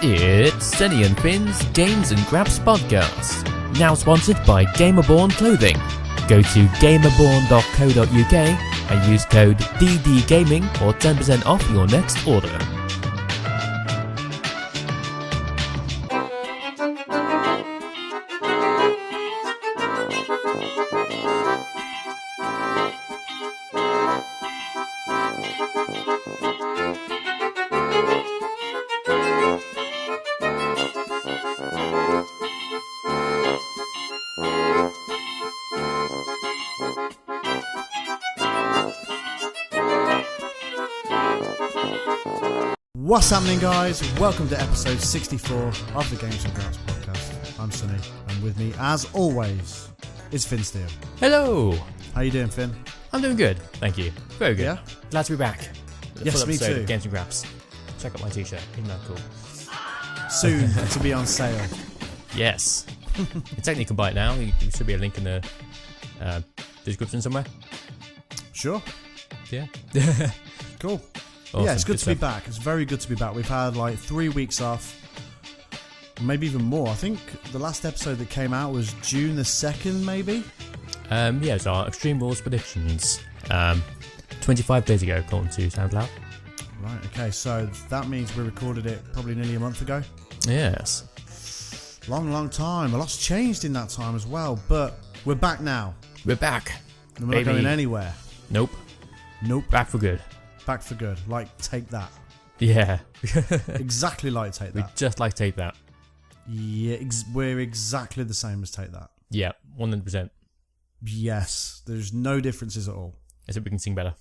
It's Sunny and Finn's Games and Graps podcast, now sponsored by Gamerborn Clothing. Go to gamerborn.co.uk and use code DDGaming for 10% off your next order. What's happening, guys? Welcome to episode 64 of the Games and Graps podcast. I'm Sunny, and with me, as always, is Finn Steele. Hello! How you doing, Finn? I'm doing good, thank you. Very good. Yeah? Glad to be back. Yes, full me episode too. of Games and Graps. Check out my t-shirt, isn't that cool? Soon to be on sale. Yes. You technically can buy it now. There should be a link in the description somewhere. Sure. Yeah. Cool. Awesome. Yeah, it's good to be stuff. back. It's very good to be back. We've had like 3 weeks off, maybe even more. I think the last episode that came out was June the 2nd, maybe? Yeah, it's our Extreme Rules predictions. 25 days ago, according to SoundCloud. Right, okay, so that means we recorded it probably nearly a month ago. Yes. Long time. A lot's changed in that time as well, but we're back now. We're back. And we're not going anywhere. Nope. Back for good. Back for good. Like, take that. Yeah. Exactly like Take We That. just like Take That. Yeah, we're exactly the same as Take That. Yeah, 100%. Yes, there's no differences at all. Except we can sing better.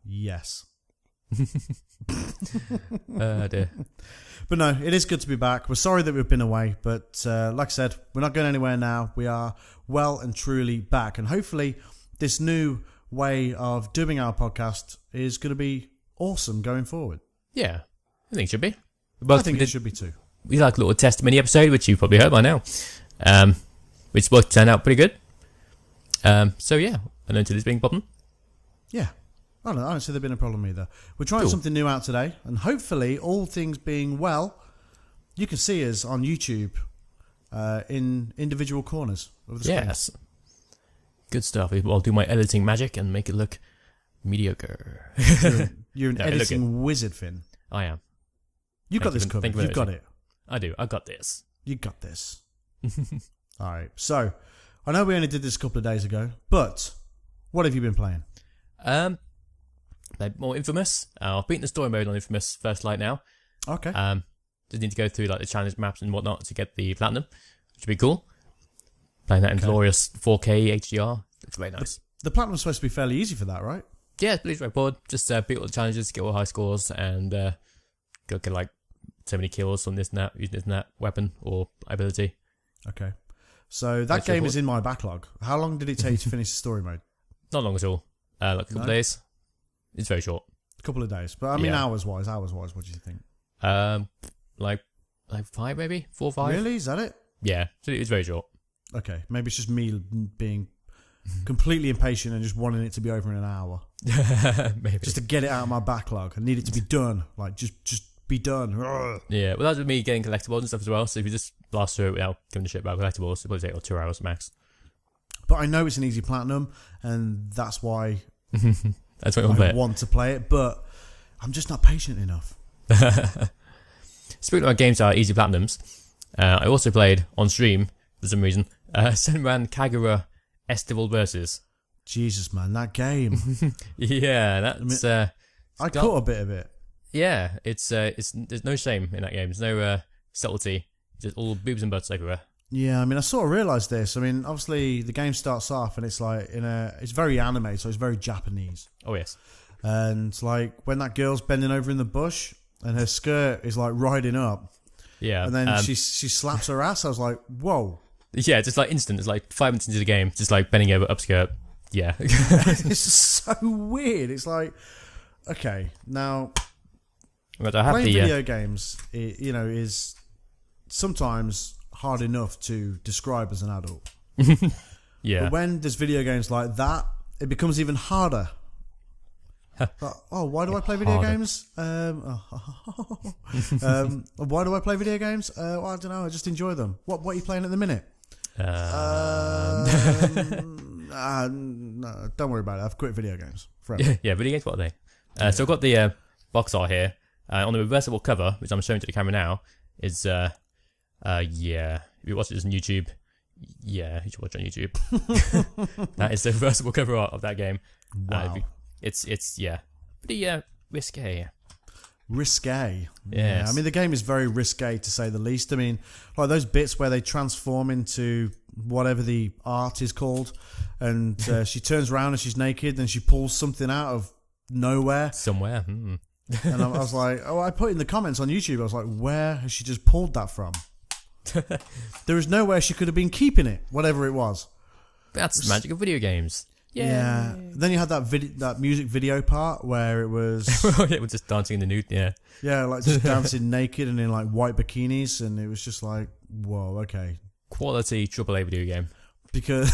Yes. Dear. But no, it is good to be back. We're sorry that we've been away, but like I said, we're not going anywhere now. We are well and truly back. And hopefully this new way of doing our podcast is going to be awesome going forward. Yeah, I think it should be. I think it should be too. We like a little test mini episode, which you've probably heard by now, which both turned out pretty good. So yeah, I don't see this being a problem. Yeah. I don't see there being a problem either. We're trying Cool. something new out today, and hopefully, all things being well, you can see us on YouTube in individual corners of the screen. Yes. Good stuff. I'll do my editing magic and make it look mediocre. You're an No, editing wizard, Finn. I am. You've got this covered. You've got it. I do. I got this. You got this. All right. So, I know we only did this a couple of days ago, but what have you been playing? Like more Infamous. I've beaten the story mode on Infamous First Light now. Okay. Just need to go through like the challenge maps and whatnot to get the platinum, which would be cool. Playing that in glorious 4K HDR. Looks very nice. The platinum's supposed to be fairly easy for that, right? Yeah, it's pretty straightforward. Just beat all the challenges, get all high scores, and go get like so many kills on this and that, using this and that weapon or ability. Okay. So that game is in my backlog. How long did it take you to finish the story mode? Not long at all. Like a couple of days. It's very short. A couple of days. But I mean, Yeah. hours-wise, what do you think? Like 5 maybe? 4 or 5? Really? Is that it? Yeah, so it's very short. Okay. Maybe it's just me being completely impatient and just wanting it to be over in an hour. Maybe. Just to get it out of my backlog. I need it to be done. Like, just be done. Ugh. Yeah, well that's with me getting collectibles and stuff as well, so if you just blast through it without giving a shit about collectibles, it'll probably take 2 hours max. But I know it's an easy platinum, and that's why That's what I I want to play it, but I'm just not patient enough. Speaking of games that are easy platinums, I also played on stream, for some reason, Senran Kagura Estival Versus. Jesus, man, that game. Yeah, that's... I caught a bit of it. Yeah, it's there's no shame in that game. There's no subtlety. Just all boobs and butts everywhere. Yeah, I mean, I sort of realised this. I mean, obviously, the game starts off and it's like it's very anime, so it's very Japanese. Oh, yes. And like when that girl's bending over in the bush and her skirt is like riding up, Yeah. and then she slaps her ass. I was like, whoa. Yeah, just like instant. It's like 5 minutes into the game, just like bending over, upskirt. Yeah. It's so weird. It's like, okay, now But I have playing the video games, is sometimes hard enough to describe as an adult. yeah. But when there's video games like that, it becomes even harder. Why do I play video games? Why do I play video games? Well, I don't know. I just enjoy them. What are you playing at the minute? No, don't worry about it. I've quit video games forever. Yeah, video games. What are they? So I've got the box art here. On the reversible cover, which I'm showing to the camera now, is yeah. If you watch it on YouTube, yeah, you should watch it on YouTube. That is the reversible cover art of that game. Wow. It's pretty risque. Risque. Yes. Yeah. I mean, the game is very risque to say the least. I mean, like those bits where they transform into whatever the art is called, and she turns around and she's naked and she pulls something out of nowhere. Somewhere. And I was like, I put in the comments on YouTube, I was like, where has she just pulled that from? There is nowhere she could have been keeping it, whatever it was. That's the magic of video games. Yeah. Then you had that music video part where it was... We're just dancing in the nude, yeah. Yeah, like just dancing naked and in like white bikinis, and it was just like, whoa, okay. Quality AAA video game. Because,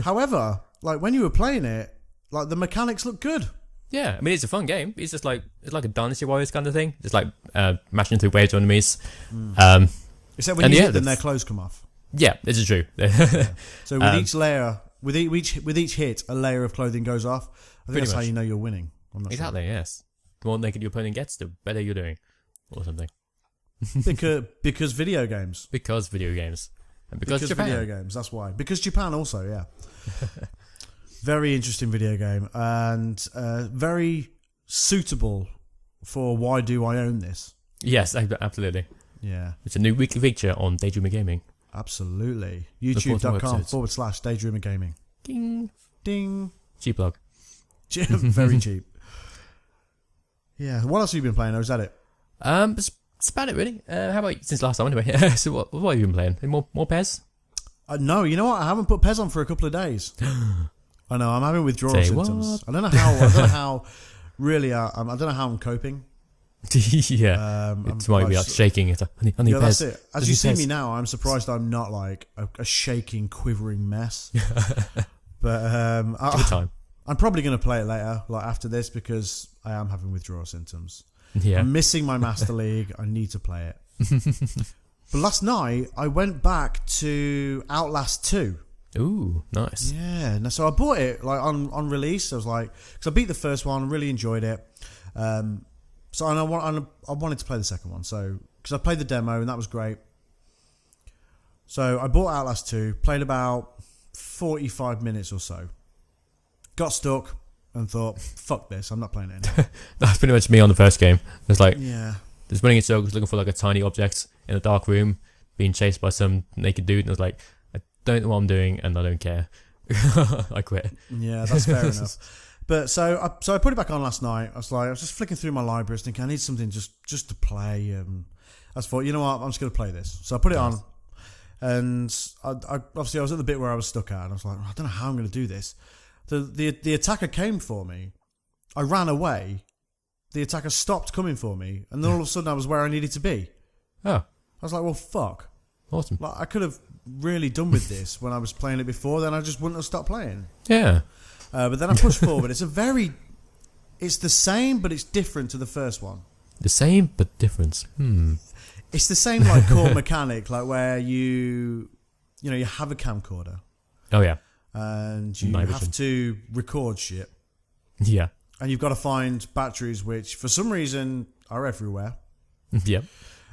however, like when you were playing it, like the mechanics look good. Yeah, I mean, it's a fun game. It's just like, it's like a Dynasty Warriors kind of thing. Just like mashing through waves on enemies. Except when you hit them, their clothes come off. Yeah, this is true. Yeah. So with each layer, with each hit, a layer of clothing goes off. I think that's how you know you're winning. I'm not exactly, sure. Yes. The more naked your opponent gets, the better you're doing. Or something. Because video games. Because video games. And because Japan. Video games, that's why. Because Japan also, yeah. Very interesting video game. And very suitable for why do I own this? Yes, absolutely. Yeah. It's a new weekly feature on Daydreamer Gaming. Absolutely. YouTube.com/Daydreamer Gaming. Ding. Ding. Cheap plug. Very cheap. Yeah. What else have you been playing, or is that it? That's about it, really. How about since last time, anyway? So what have you been playing? Any more PES? No, you know what? I haven't put PES on for a couple of days. I know, I'm having withdrawal symptoms. I don't know how really, I don't know how I'm coping. Yeah. It might be like shaking. It's honey yeah, PES. That's it. As you see me now, I'm surprised I'm not like a shaking, quivering mess. But give it time. I'm probably going to play it later, like after this, because I am having withdrawal symptoms. Yeah. I'm missing my Master League. I need to play it. But last night, I went back to Outlast 2. Ooh, nice. Yeah. So I bought it like on release. I was like, because I beat the first one, really enjoyed it. So I wanted to play the second one. So because I played the demo and that was great. So I bought Outlast 2, played about 45 minutes or so, got stuck and thought, fuck this, I'm not playing it anymore. That's pretty much me on the first game. It's like, yeah, just running in circles looking for like a tiny object in a dark room, being chased by some naked dude, and I was like, I don't know what I'm doing and I don't care. I quit. Yeah, that's fair enough. But so I put it back on last night. I was just flicking through my library thinking I need something just to play. I thought, you know what, I'm just going to play this. So I put it on, and I obviously I was at the bit where I was stuck at, and I was like, I don't know how I'm going to do this. The attacker came for me. I ran away. The attacker stopped coming for me, and then all of a sudden I was where I needed to be. Oh, I was like, well, fuck. Awesome. Like I could have really done with this when I was playing it before. Then I just wouldn't have stopped playing. Yeah. But then I pushed forward. It's the same, but it's different to the first one. The same, but different. It's the same like core mechanic, like where you have a camcorder. Oh yeah. And you have to record shit. Yeah. And you've got to find batteries, which for some reason are everywhere. Yep.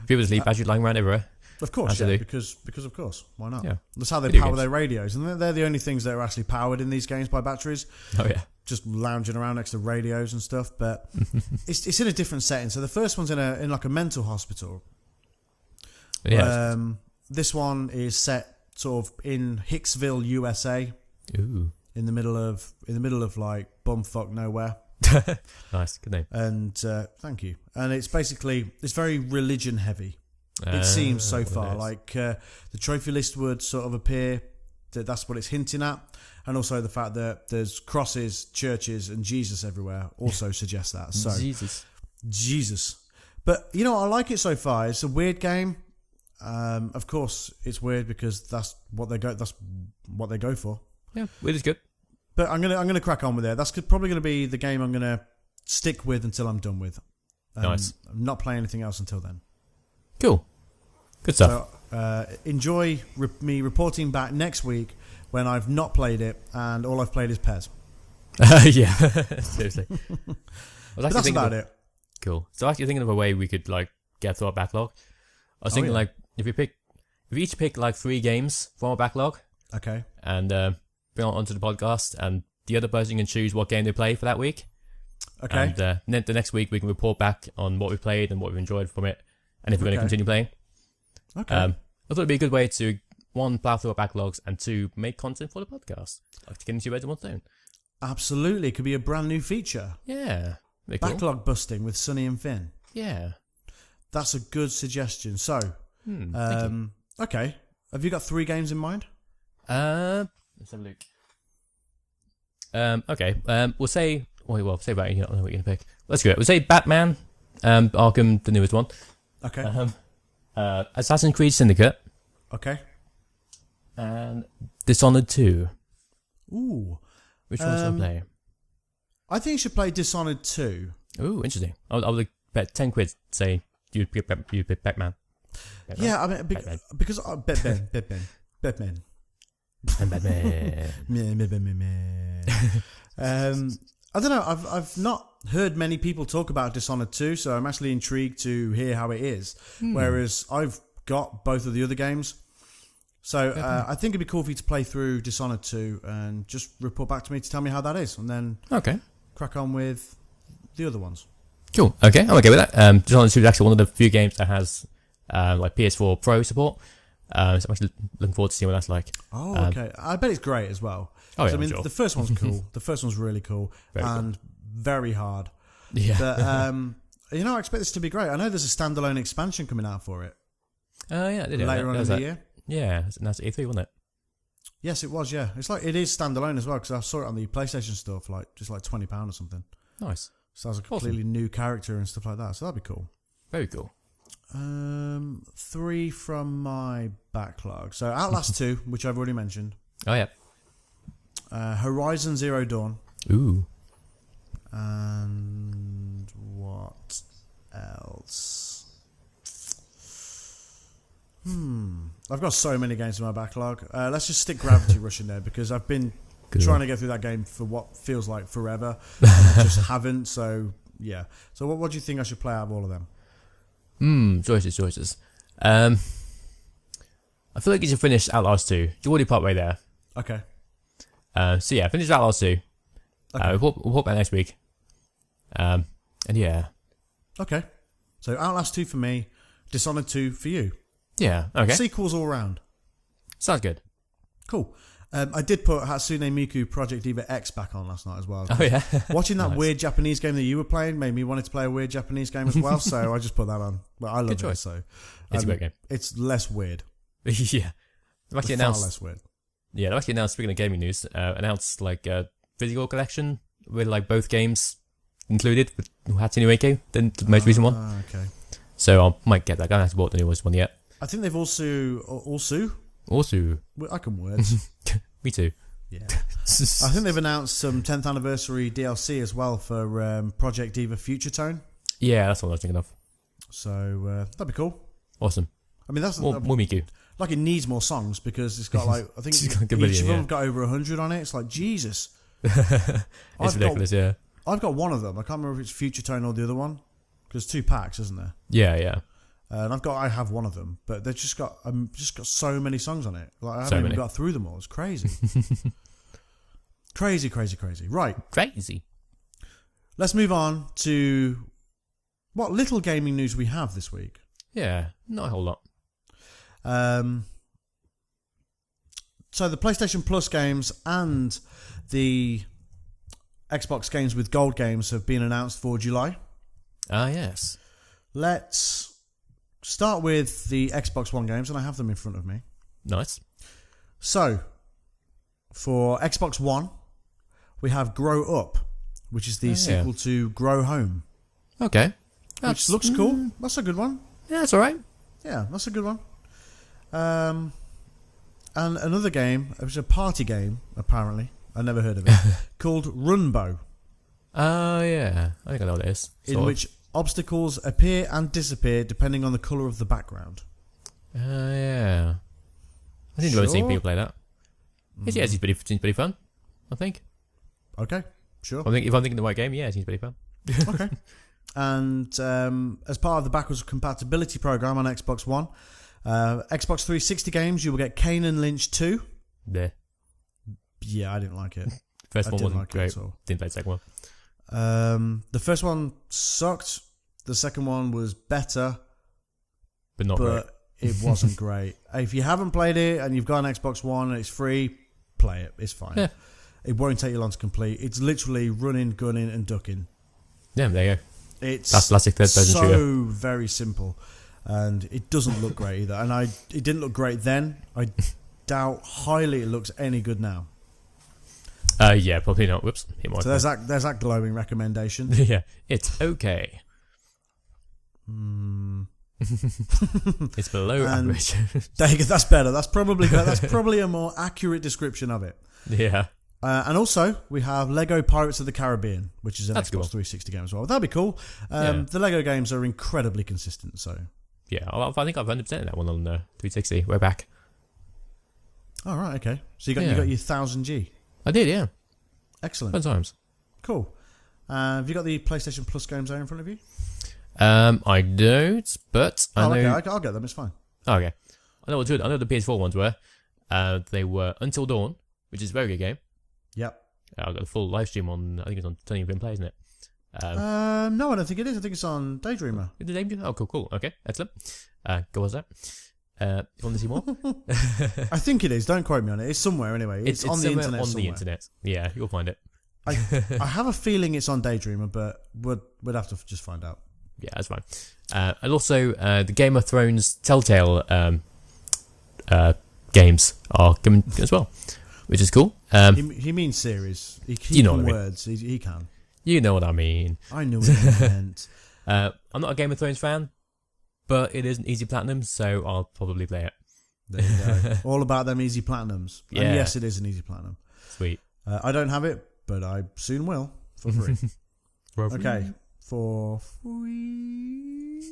People just leave batteries lying around everywhere. Of course, yeah, because of course, why not? Yeah. That's how they power their radios, and they're the only things that are actually powered in these games by batteries. Oh yeah, just lounging around next to radios and stuff. But it's in a different setting. So the first one's in like a mental hospital. Yeah. This one is set sort of in Hicksville, USA. Ooh. In the middle of like bumfuck nowhere. Nice, good name. And thank you. And it's very religion heavy. It seems so far like the trophy list would sort of appear that's what it's hinting at, and also the fact that there's crosses, churches, and Jesus everywhere also suggests that. So Jesus. But you know, I like it so far. It's a weird game. Of course, it's weird because that's what they go for. Yeah, weird is good. But I'm gonna crack on with it. That's probably gonna be the game I'm gonna stick with until I'm done with. Nice. I'm not playing anything else until then. Cool. Good stuff. So enjoy me reporting back next week when I've not played it and all I've played is Pez. Yeah, seriously. But that's about it. Cool. So actually thinking of a way we could like get through our backlog. I was thinking like if we each pick like 3 games from our backlog. Okay. And bring it onto the podcast, and the other person can choose what game they play for that week. Okay. And then the next week we can report back on what we played and what we've enjoyed from it, and if we're going to continue playing. Okay. I thought it'd be a good way to 1, plow through our backlogs, and 2, make content for the podcast. Like to get into it in one thing. Absolutely, it could be a brand new feature. Yeah. Cool. Backlog busting with Sonny and Finn. Yeah. That's a good suggestion. So, okay. Have you got 3 games in mind? Let's have a look. Okay. We'll say. Well, say about it. You don't know what you're gonna pick. Let's go. We'll say Batman, Arkham, the newest one. Okay. Assassin's Creed Syndicate. Okay. And Dishonored 2. Ooh. Which one should I play? I think you should play Dishonored 2. Ooh, interesting. I would bet 10 quid. Say you'd pick Batman. Yeah, I mean because Batman. And Batman. I don't know. I've not heard many people talk about Dishonored 2, so I'm actually intrigued to hear how it is. Whereas I've got both of the other games, so I think it'd be cool for you to play through Dishonored 2 and just report back to me to tell me how that is, and then crack on with the other ones. Cool. Okay, I'm okay with that. Dishonored 2 is actually one of the few games that has like PS4 Pro support. So I'm actually looking forward to seeing what that's like. Oh, okay. I bet it's great as well. Oh, yeah, so, I mean, sure. the first one's cool. The first one's really cool very hard. Yeah. But, I expect this to be great. I know there's a standalone expansion coming out for it. Yeah, they did. Later on in the year. Yeah, that's E3, wasn't it? Yes, it was, yeah. It is standalone as well, because I saw it on the PlayStation Store for just £20 or something. Nice. So that's a completely new character and stuff like that. So that'd be cool. Very cool. 3 from my backlog. So Outlast 2, which I've already mentioned. Oh, yeah. Horizon Zero Dawn. Ooh. And what else? I've got so many games in my backlog. Let's just stick Gravity Rush in there, because I've been trying to get through that game for what feels like forever. And I just haven't, so yeah. So what do you think I should play out of all of them? Choices. I feel like you should finish Outlast 2. You're already part way there. Okay. So yeah, finish Outlast 2. Okay. We'll put back next week. And yeah. Okay. So Outlast 2 for me, Dishonored 2 for you. Yeah, okay. Sequels all round. Sounds good. Cool. I did put Hatsune Miku Project Diva X back on last night as well. Oh, yeah. Watching that weird Japanese game that you were playing made me want to play a weird Japanese game as well, so I just put that on. Well, I love Good choice. it, so... It's a great game. It's less weird. Yeah. They've actually far announced... less weird. Yeah, they've actually announced, speaking of gaming news, announced like a physical collection with like both games included with Hatsune Miku, the most recent one. Okay. So I might get that. I haven't bought the newest one yet. I think they've also... I can words. Me too. Yeah. I think they've announced some 10th anniversary DLC as well for Project Diva Future Tone. Yeah, that's what I was thinking of. So that'd be cool. Awesome. I mean, that's more Miku. Like, it needs more songs because it's got like, I think each of them have got over 100 on it. It's like, Jesus. It's ridiculous, yeah. I've got one of them. I can't remember if it's Future Tone or the other one, because 2 packs, isn't there? Yeah. And I have one of them, but they've just got so many songs on it. Like, I haven't even got through them all. It's crazy. Crazy. Right. Crazy. Let's move on to what little gaming news we have this week. Yeah, not a whole lot. So the PlayStation Plus games and the Xbox games with gold games have been announced for July. Ah, yes. Let's start with the Xbox One games, and I have them in front of me. Nice. So, for Xbox One, we have Grow Up, which is the sequel to Grow Home. Okay. Which looks cool. That's a good one. Yeah, that's alright. Yeah, that's a good one. And another game, it was a party game, apparently. I never heard of it. Called Runbow. Yeah. I think I know what it is. In which obstacles appear and disappear depending on the colour of the background. Yeah. I think I've seen people play that. Yeah, it seems pretty fun, I think. Okay, sure. If I'm thinking the right game, yeah, it seems pretty fun. Okay. And as part of the backwards compatibility program on Xbox One, Xbox 360 games, you will get Kane and Lynch 2. There. Yeah, I didn't like it. First one wasn't like great. Didn't play the second one. The first one sucked. The second one was better, but not great. It wasn't great. If you haven't played it and you've got an Xbox One and it's free, play it. It's fine. Yeah. It won't take you long to complete. It's literally running, gunning, and ducking. Yeah, there you go. It's that's classic third-person shooter. So very simple, and it doesn't look great either. And it didn't look great then. I doubt highly it looks any good now. Yeah, probably not. Whoops. So there's that glowing recommendation. Yeah, it's okay. It's below average. That's better. That's probably a more accurate description of it. Yeah. And also, we have Lego Pirates of the Caribbean, which is an That's Xbox cool. 360 game as well. That'd be cool. The Lego games are incredibly consistent, so... Yeah, I think I've 100% that one on 360. We're back. Oh, right, okay. So you got your 1000G. I did, yeah. Excellent. Fun times. Cool. Have you got the PlayStation Plus games there in front of you? I don't, but I know... Okay, I'll get them, it's fine. Oh, okay. I know the PS4 ones were. They were Until Dawn, which is a very good game. Yep. I got the full live stream on, I think it's on Tony Been Play, isn't it? No, I don't think it is. I think it's on Daydreamer. Oh, cool. Okay, excellent. Go watch that. You want to see more? I think it is. Don't quote me on it. It's somewhere anyway. It's on the internet somewhere. The internet. Yeah, you'll find it. I have a feeling it's on Daydreamer, but we'd have to just find out. Yeah, that's fine. And also, the Game of Thrones Telltale games are coming as well, which is cool. He means series. He you know can what I mean. words. He can. You know what I mean. I knew what he meant. I'm not a Game of Thrones fan, but it is an easy platinum, so I'll probably play it. There you go. All about them easy platinums. Yeah. And yes, it is an easy platinum. Sweet. I don't have it, but I soon will for free. Okay. For free.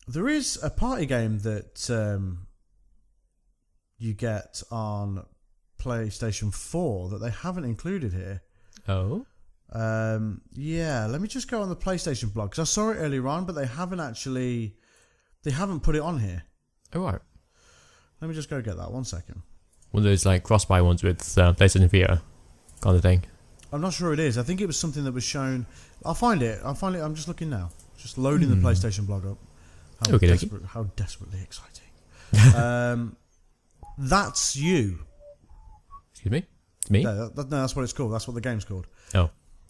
There is a party game that you get on PlayStation 4 that they haven't included here. Oh? Yeah, let me just go on the PlayStation blog, because I saw it earlier on, but they haven't put it on here. Oh, right. Let me just go get that, 1 second. One of those like cross-buy ones with PlayStation Vita kind of thing. I'm not sure it is. I think it was something that was shown. I'll find it. I'm just looking now. Just loading the PlayStation blog up. How desperately exciting. That's You. Excuse me? It's me? No, that's what it's called. That's what the game's called. Oh.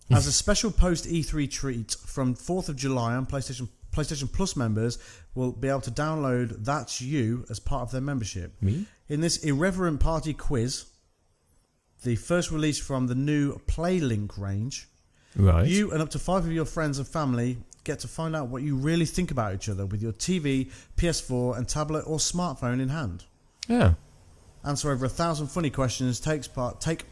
As a special post E3 treat from 4th of July on PlayStation Plus members will be able to download That's You as part of their membership. Me? In this irreverent party quiz, the first release from the new PlayLink range, right. You and up to 5 of your friends and family get to find out what you really think about each other with your TV, PS4 and tablet or smartphone in hand. Yeah. Answer over 1,000 funny questions, take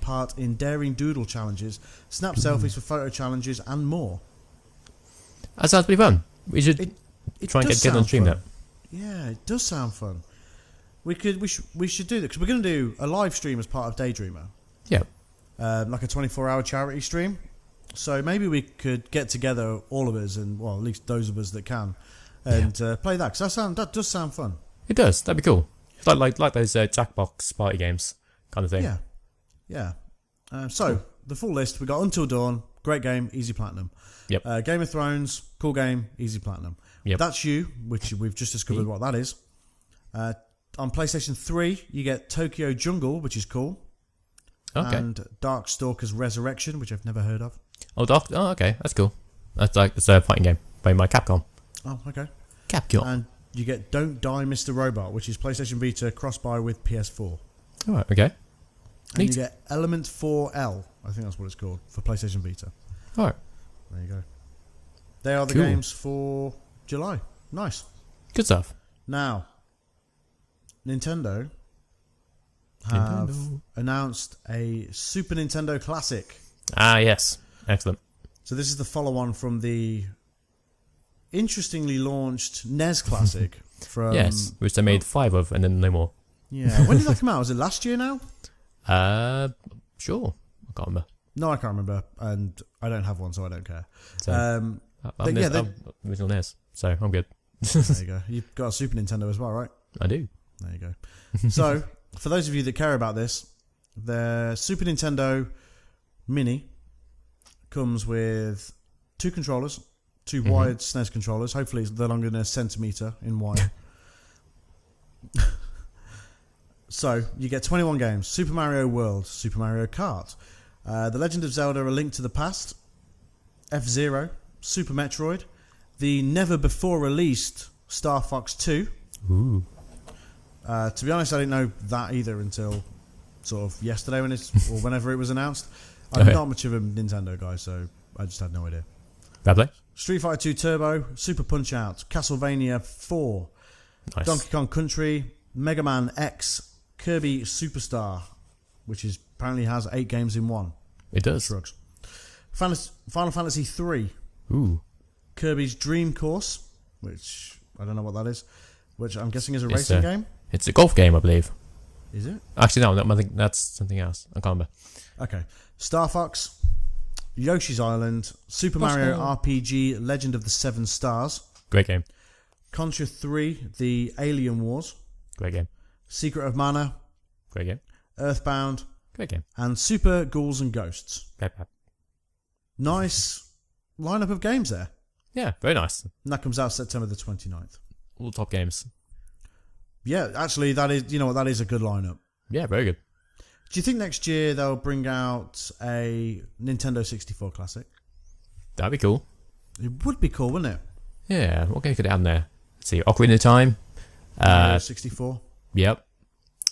part in daring doodle challenges, snap selfies for photo challenges and more. That sounds pretty fun. We should try and get on stream that. Yeah, it does sound fun. We should do that, because we're going to do a live stream as part of Daydreamer. Yeah. Like a 24-hour charity stream. So maybe we could get together, all of us, and well, at least those of us that can, and play that, because that does sound fun. It does. That'd be cool. It's like those Jackbox party games kind of thing. Yeah. So the full list: we got Until Dawn, great game, easy platinum. Yep. Game of Thrones, cool game, easy platinum. Yep. That's You, which we've just discovered what that is. On PlayStation 3, you get Tokyo Jungle, which is cool. Okay. And Darkstalkers Resurrection, which I've never heard of. Oh, okay. That's cool. It's a fighting game played by Capcom. Oh, okay. Capcom. And you get Don't Die, Mr. Robot, which is PlayStation Vita cross-buy with PS4. All right. Okay. And you get Element 4L, I think that's what it's called, for PlayStation Vita. All right. There you go. They are the games for July. Nice. Good stuff. Now, Nintendo have announced a Super Nintendo Classic. Ah, yes. Excellent. So this is the follow-on from the interestingly launched NES Classic. From Yes, which they made 5 of and then no more. Yeah. When did that come out? Was it last year now? Sure. I can't remember. No, I can't remember. And I don't have one, so I don't care. So, I'm original NES, so I'm good. There you go. You've got a Super Nintendo as well, right? I do. There you go. So, for those of you that care about this, the Super Nintendo Mini comes with 2 controllers, 2 wired SNES controllers. Hopefully they're longer than a centimetre in wide. So, you get 21 games. Super Mario World, Super Mario Kart, The Legend of Zelda: A Link to the Past, F-Zero, Super Metroid, the never-before-released Star Fox 2. Ooh. To be honest, I didn't know that either until sort of yesterday or whenever it was announced. I'm not much of a Nintendo guy, so I just had no idea. Bad play. Street Fighter 2 Turbo, Super Punch-Out, Castlevania 4, Nice. Donkey Kong Country, Mega Man X, Kirby Superstar, which is apparently has 8 games in one. It does. Shrugs. Final Fantasy 3, Ooh. Kirby's Dream Course, which I don't know what that is, which I'm guessing is a racing game. It's a golf game, I believe. Is it? Actually, no, I think that's something else. I can't remember. Okay. Star Fox, Yoshi's Island, Super Mario RPG Legend of the Seven Stars, Great game. Contra 3, The Alien Wars, Great game. Secret of Mana, Great game. Earthbound, Great game. and Super Ghouls and Ghosts. Bad. Nice lineup of games there. Yeah, very nice. And that comes out September the 29th. All top games. Yeah, actually, that is a good lineup. Yeah, very good. Do you think next year they'll bring out a Nintendo 64 Classic? That'd be cool. It would be cool, wouldn't it? Yeah, what game could it have in there? Let's see, Ocarina of Time. Mario 64. Yep.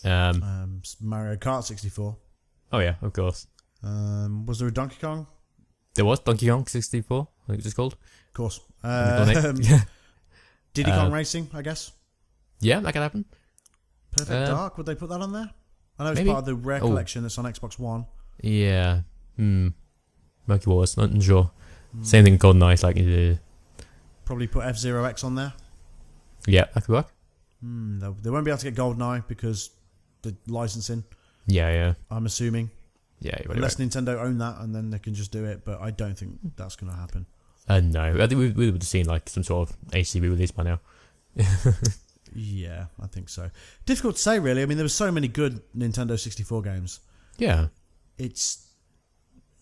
Mario Kart 64. Oh yeah, of course. Was there a Donkey Kong? There was Donkey Kong 64, I think it was called. Of course. Yeah. Diddy Kong Racing, I guess. Yeah, that could happen. Perfect Dark, would they put that on there? I know it's maybe. part of the Rare collection that's on Xbox One. Yeah. Monkey Wars, not sure. Same thing with GoldenEye, like Probably put F-Zero X on there. yeah, that could work. They won't be able to get GoldenEye because the licensing, Yeah. I'm assuming. Yeah, you're right. Unless Nintendo own that and then they can just do it, but I don't think that's going to happen. No, I think we would have seen like some sort of HCB release by now. Yeah, I think so. Difficult to say, really. I mean, there were so many good Nintendo 64 games. Yeah. It's,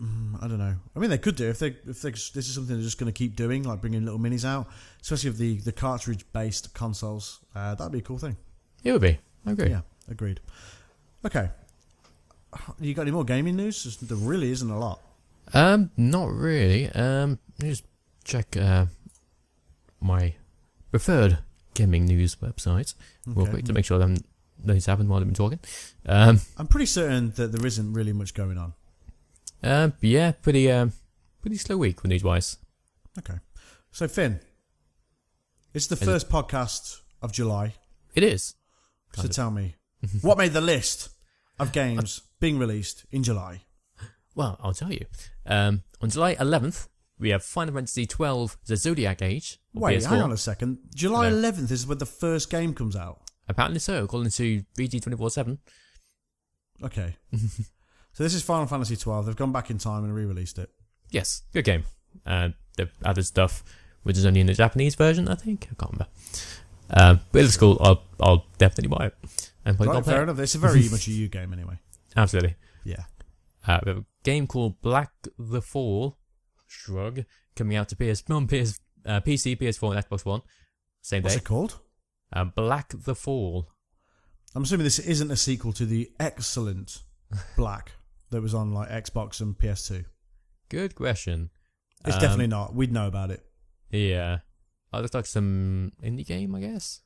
I don't know. I mean, they could do if this is something they're just going to keep doing, like bringing little minis out, especially with the cartridge-based consoles. That'd be a cool thing. It would be. I agree. Yeah, agreed. Okay. You got any more gaming news? There really isn't a lot. Not really. Let me just check my preferred gaming news website real quick to make sure that nothing's happened while I've been talking. I'm pretty certain that there isn't really much going on. Yeah, pretty slow week for news-wise. Okay. So, Finn, it's the first podcast of July. It is. So tell me, what made the list of games being released in July? Well, I'll tell you. On July 11th, we have Final Fantasy XII: The Zodiac Age. Wait, PS4. hang on a second. July 11th is when the first game comes out. Apparently so, according to BG247. Okay. So this is Final Fantasy XII. They've gone back in time and re-released it. Yes, good game. They've added stuff which is only in the Japanese version, I think. I can't remember. But it looks cool. I'll definitely buy it. And play Right, fair enough. It's a very much a U game anyway. Absolutely. Yeah. We have a game called Black the Fall, shrug, coming out to PC, PS4, and Xbox One. Same day. What's it called? Black the Fall. I'm assuming this isn't a sequel to the excellent Black that was on like Xbox and PS2. Good question. It's definitely not. We'd know about it. Yeah. It looks like some indie game, I guess.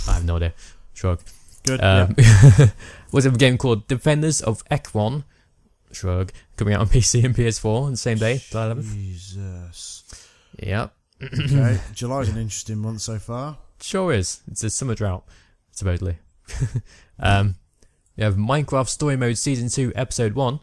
I have no idea. Shrug. Good. Was a game called Defenders of Ekron, shrug, coming out on PC and PS4 on the same day, July 11th. Jesus. Yep. Okay. July's an interesting month so far. Sure is. It's a summer drought, supposedly. We have Minecraft Story Mode Season 2 Episode 1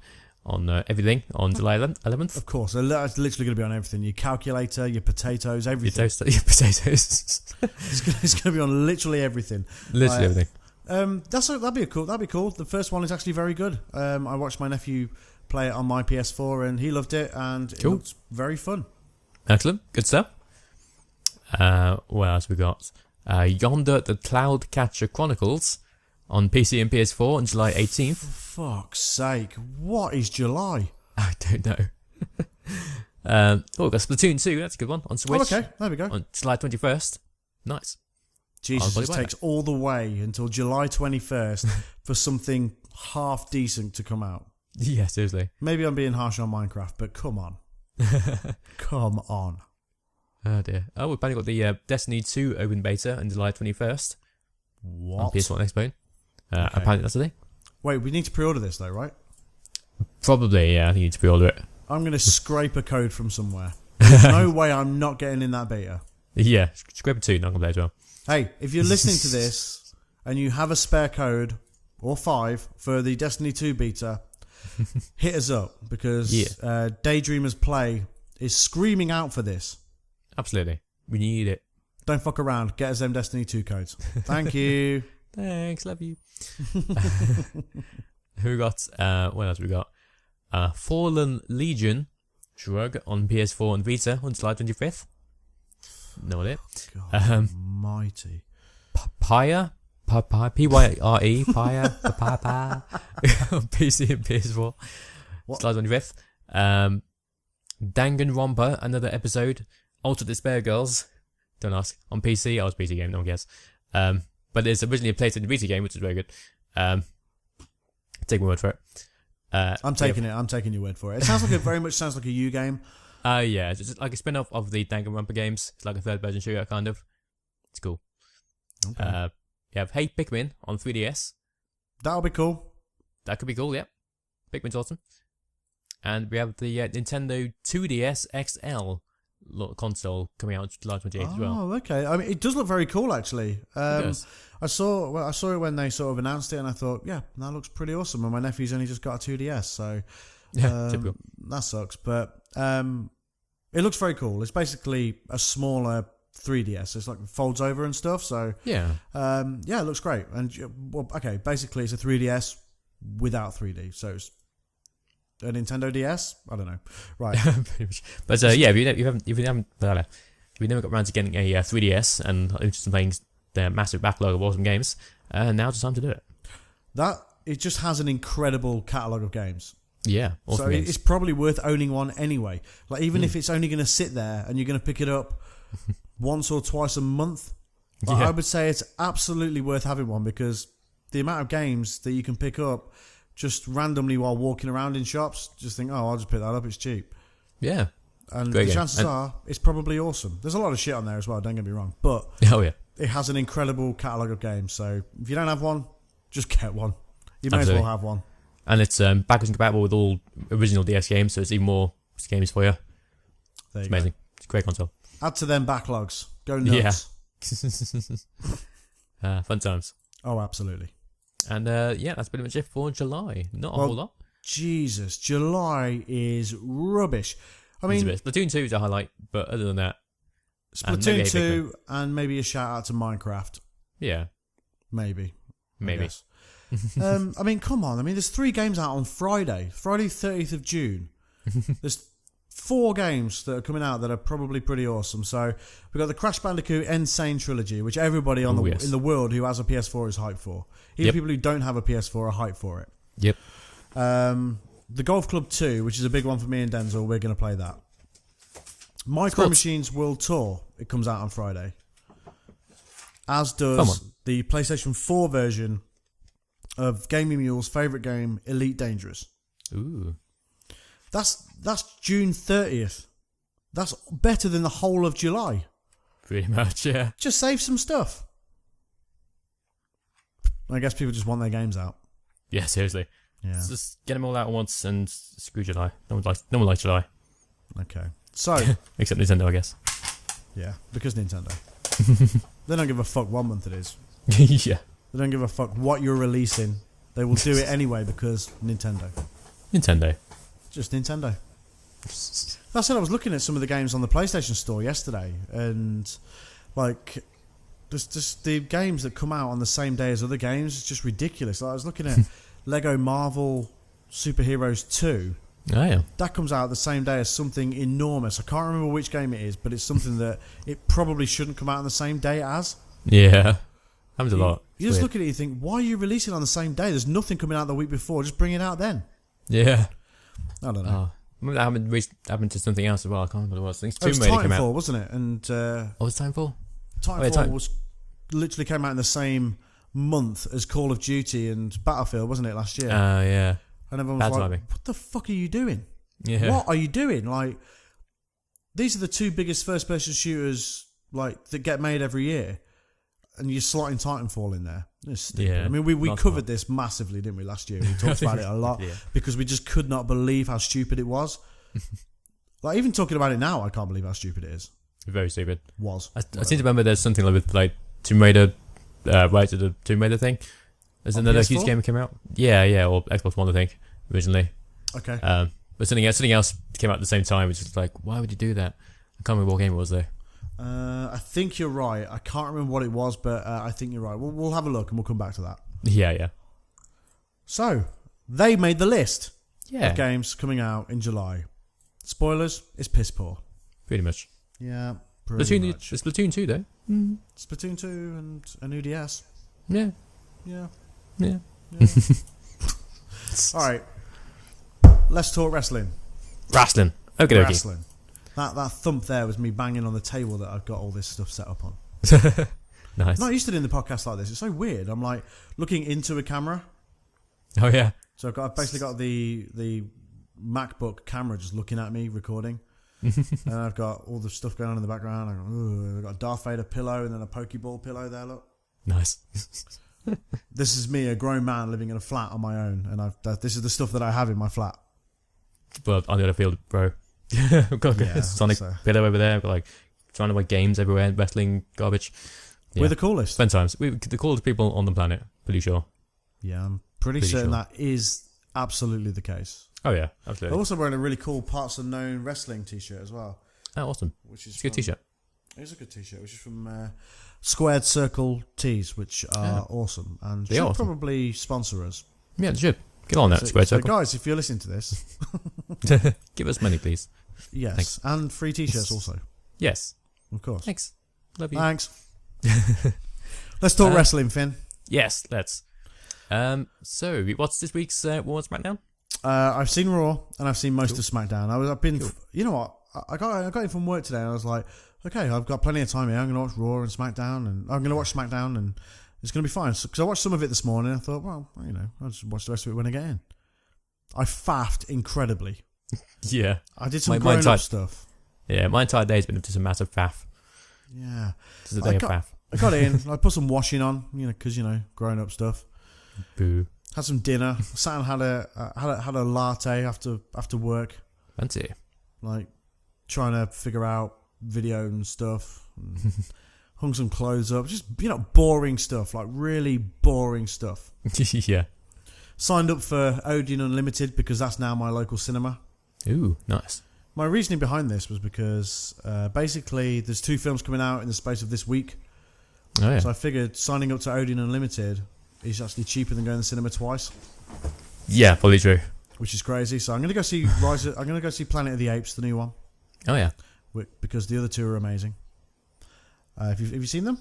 on everything on July 11th. Of course, it's literally going to be on everything. Your calculator, your potatoes, everything. Your potatoes. It's going to be on literally everything. Literally everything. That'd be cool. The first one is actually very good. I watched my nephew play it on my PS4 and he loved it, and it looks very fun. Excellent, good stuff. What else we got? Yonder the Cloud Catcher Chronicles on PC and PS4 on July 18th. For fuck's sake, what is July? I don't know. We've got Splatoon 2, that's a good one, on Switch. Oh, okay, there we go. On July 21st. Nice. Jesus, it takes all the way until July 21st for something half decent to come out. Yeah, seriously. Maybe I'm being harsh on Minecraft, but come on. Come on. Oh dear. Oh, we've apparently got the Destiny 2 open beta on July 21st. What? On PS4 Next Phone. Okay. Apparently that's the thing. Wait, we need to pre-order this though, right? Probably, yeah. I think you need to pre-order it. I'm going to scrape a code from somewhere. There's no way I'm not getting in that beta. Yeah, Scraper 2, not going to play as well. Hey, if you're listening to this and you have a spare code or 5 for the Destiny 2 beta, hit us up because Daydreamers Play is screaming out for this. Absolutely. We need it. Don't fuck around. Get us them Destiny 2 codes. Thank you. Thanks, love you. Who got, what else we got? Fallen Legion Shrug on PS4 and Vita on July 25th. No idea. God almighty. Pyre? Pyre? Pyre? Papa? On PC and PS4. July 25th. Danganronpa, another episode. Altered Despair Girls. Don't ask. On PC. Oh, it's a PC game, no one cares. But it's originally a PlayStation Vita game, which is very good. Take my word for it. I'm taking it. I'm taking your word for it. It sounds like very much sounds like a U game. Yeah, it's just like a spin-off of the Danganronpa games. It's like a third-person shooter, kind of. It's cool. Okay. You have Hey Pikmin on 3DS. That'll be cool. That could be cool, yeah. Pikmin's awesome. And we have the Nintendo 2DS XL console coming out July 28th as well. Oh, okay. I mean, it does look very cool, actually. It does. I saw it when they sort of announced it, and I thought, yeah, that looks pretty awesome. And my nephew's only just got a 2DS, so typical. That sucks. But it looks very cool. It's basically a smaller 3DS. It's like folds over and stuff. So yeah, it looks great. And basically it's a 3DS without 3D. So it's a Nintendo DS. I don't know. Right. But if you never got around to getting a 3DS and interested in playing their massive backlog of awesome games, now's the time to do it. It just has an incredible catalogue of games. Yeah, awesome so games. It's probably worth owning one anyway. Like even if it's only going to sit there and you're going to pick it up once or twice a month, I would say it's absolutely worth having one because the amount of games that you can pick up just randomly while walking around in shops, just think, oh, I'll just pick that up. It's cheap. Yeah, and the chances are it's probably awesome. There's a lot of shit on there as well. Don't get me wrong, but it has an incredible catalogue of games. So if you don't have one, just get one. You may as well have one. And it's backwards compatible with all original DS games, so it's even more games for you. It's amazing. It's a great console. Add to them backlogs. Go nuts. Yeah. Fun times. Oh, absolutely. And that's pretty much it for July. Not a whole lot. Jesus, July is rubbish. I mean, Splatoon 2 is a highlight, but other than that, Splatoon 2 and maybe a shout out to Minecraft. Yeah. Maybe. I mean, come on. I mean, there's 3 games out on Friday 30th of June. There's 4 games that are coming out that are probably pretty awesome. So we've got the Crash Bandicoot Insane Trilogy, which everybody in the world who has a PS4 is hyped for. Even people who don't have a PS4 are hyped for it. Yep. The Golf Club 2, which is a big one for me and Denzel, we're going to play that. Micro Machines World Tour, it comes out on Friday. As does the PlayStation 4 version of Gaming Mule's favourite game, Elite Dangerous. Ooh. That's June 30th. That's better than the whole of July. Pretty much, yeah. Just save some stuff. I guess people just want their games out. Yeah, seriously. Yeah. Just get them all out at once and screw July. No one likes July. Okay. So except Nintendo, I guess. Yeah, because Nintendo. They don't give a fuck what month it is. Yeah. They don't give a fuck what you're releasing. They will do it anyway because Nintendo. Nintendo. Just Nintendo. That's it. I was looking at some of the games on the PlayStation Store yesterday, and like, just the games that come out on the same day as other games. It's just ridiculous. Like, I was looking at Lego Marvel Superheroes 2. Oh yeah. That comes out the same day as something enormous. I can't remember which game it is, but it's something that it probably shouldn't come out on the same day as. Yeah. Happens a lot. You just look at it and you think, why are you releasing it on the same day? There's nothing coming out the week before. Just bring it out then. Yeah. I don't know. That happened to something else as well. I can't remember what it was. I think It was Tomb Raider came out. Titanfall, wasn't it? And What was Titanfall? Titanfall was literally came out in the same month as Call of Duty and Battlefield, wasn't it, last year? Yeah. And everyone was like, what the fuck are you doing? Yeah. What are you doing? Like, these are the two biggest first-person shooters like that get made every year, and you're slotting Titanfall in there. It's stupid. Yeah. I mean, we covered this massively, didn't we, last year? We talked about it a lot because we just could not believe how stupid it was. Like, even talking about it now, I can't believe how stupid it is. Very stupid. I seem to remember there's something like with like Tomb Raider, right to the Tomb Raider thing. There's another huge game that came out. Yeah, or Xbox One, I think, originally. Okay. But something else came out at the same time, which is like, why would you do that? I can't remember what game it was though. I think you're right. I can't remember what it was, but I think you're right. We'll have a look and we'll come back to that. Yeah. So, they made the list of games coming out in July. Spoilers, it's piss poor. Pretty much. Yeah, pretty much. It's Splatoon 2 though. Splatoon 2 and an UDS. Yeah. Alright. Let's talk wrestling. Wrestling. Okay. Wrestling. That thump there was me banging on the table that I've got all this stuff set up on. Nice. I'm not used to doing the podcast like this. It's so weird. I'm like looking into a camera. Oh yeah. So I've basically got the MacBook camera just looking at me recording. And I've got all the stuff going on in the background. I've got a Darth Vader pillow and then a Pokeball pillow there, look. Nice. This is me, a grown man living in a flat on my own, and this is the stuff that I have in my flat. But on the other field, bro. I've got a Sonic pillow over there. I've got like trying to buy games everywhere, wrestling garbage. Yeah. We're the coolest. Fun times. We're the coolest people on the planet, pretty sure. Yeah, I'm pretty certain that is absolutely the case. Oh yeah, absolutely. I'm also wearing a really cool Parts Unknown wrestling t-shirt as well. Oh, awesome. Which is it's a good t-shirt. It is a good t-shirt, which is from Squared Circle Tees, which are awesome and they should probably sponsor us. Yeah, they should. Get on that, Squared Circle. So guys, if you're listening to this, give us money, please. Yes, thanks. And free t-shirts also. Yes, of course. Thanks. Love you. Thanks. Let's talk wrestling, Finn. Yes, let's. So what's this week's Raw and SmackDown? I've seen Raw and I've seen most of SmackDown. I've been, you know what? I got in from work today and I was like, okay, I've got plenty of time here. I'm going to watch Raw and SmackDown, and I'm going to watch SmackDown, and it's going to be fine. Because I watched some of it this morning. I thought, well, you know, I'll just watch the rest of it when I get in. I faffed incredibly. Yeah, I did some grown-up stuff. Yeah, my entire day's been just a massive faff. Yeah, just a day of faff. I got in. I put some washing on, you know, because grown-up stuff. Boo. Had some dinner. Sat and had a latte after work. Fancy. Like trying to figure out video and stuff. And hung some clothes up. Just boring stuff. Like really boring stuff. Yeah. Signed up for Odeon Unlimited because that's now my local cinema. Ooh, nice. My reasoning behind this was because basically there's 2 films coming out in the space of this week. Oh, yeah. So I figured signing up to Odeon Unlimited is actually cheaper than going to the cinema twice. Yeah, probably true. Which is crazy. So I'm going to go see I'm going to go see Planet of the Apes, the new one. Oh yeah. Because the other 2 are amazing. Have you seen them?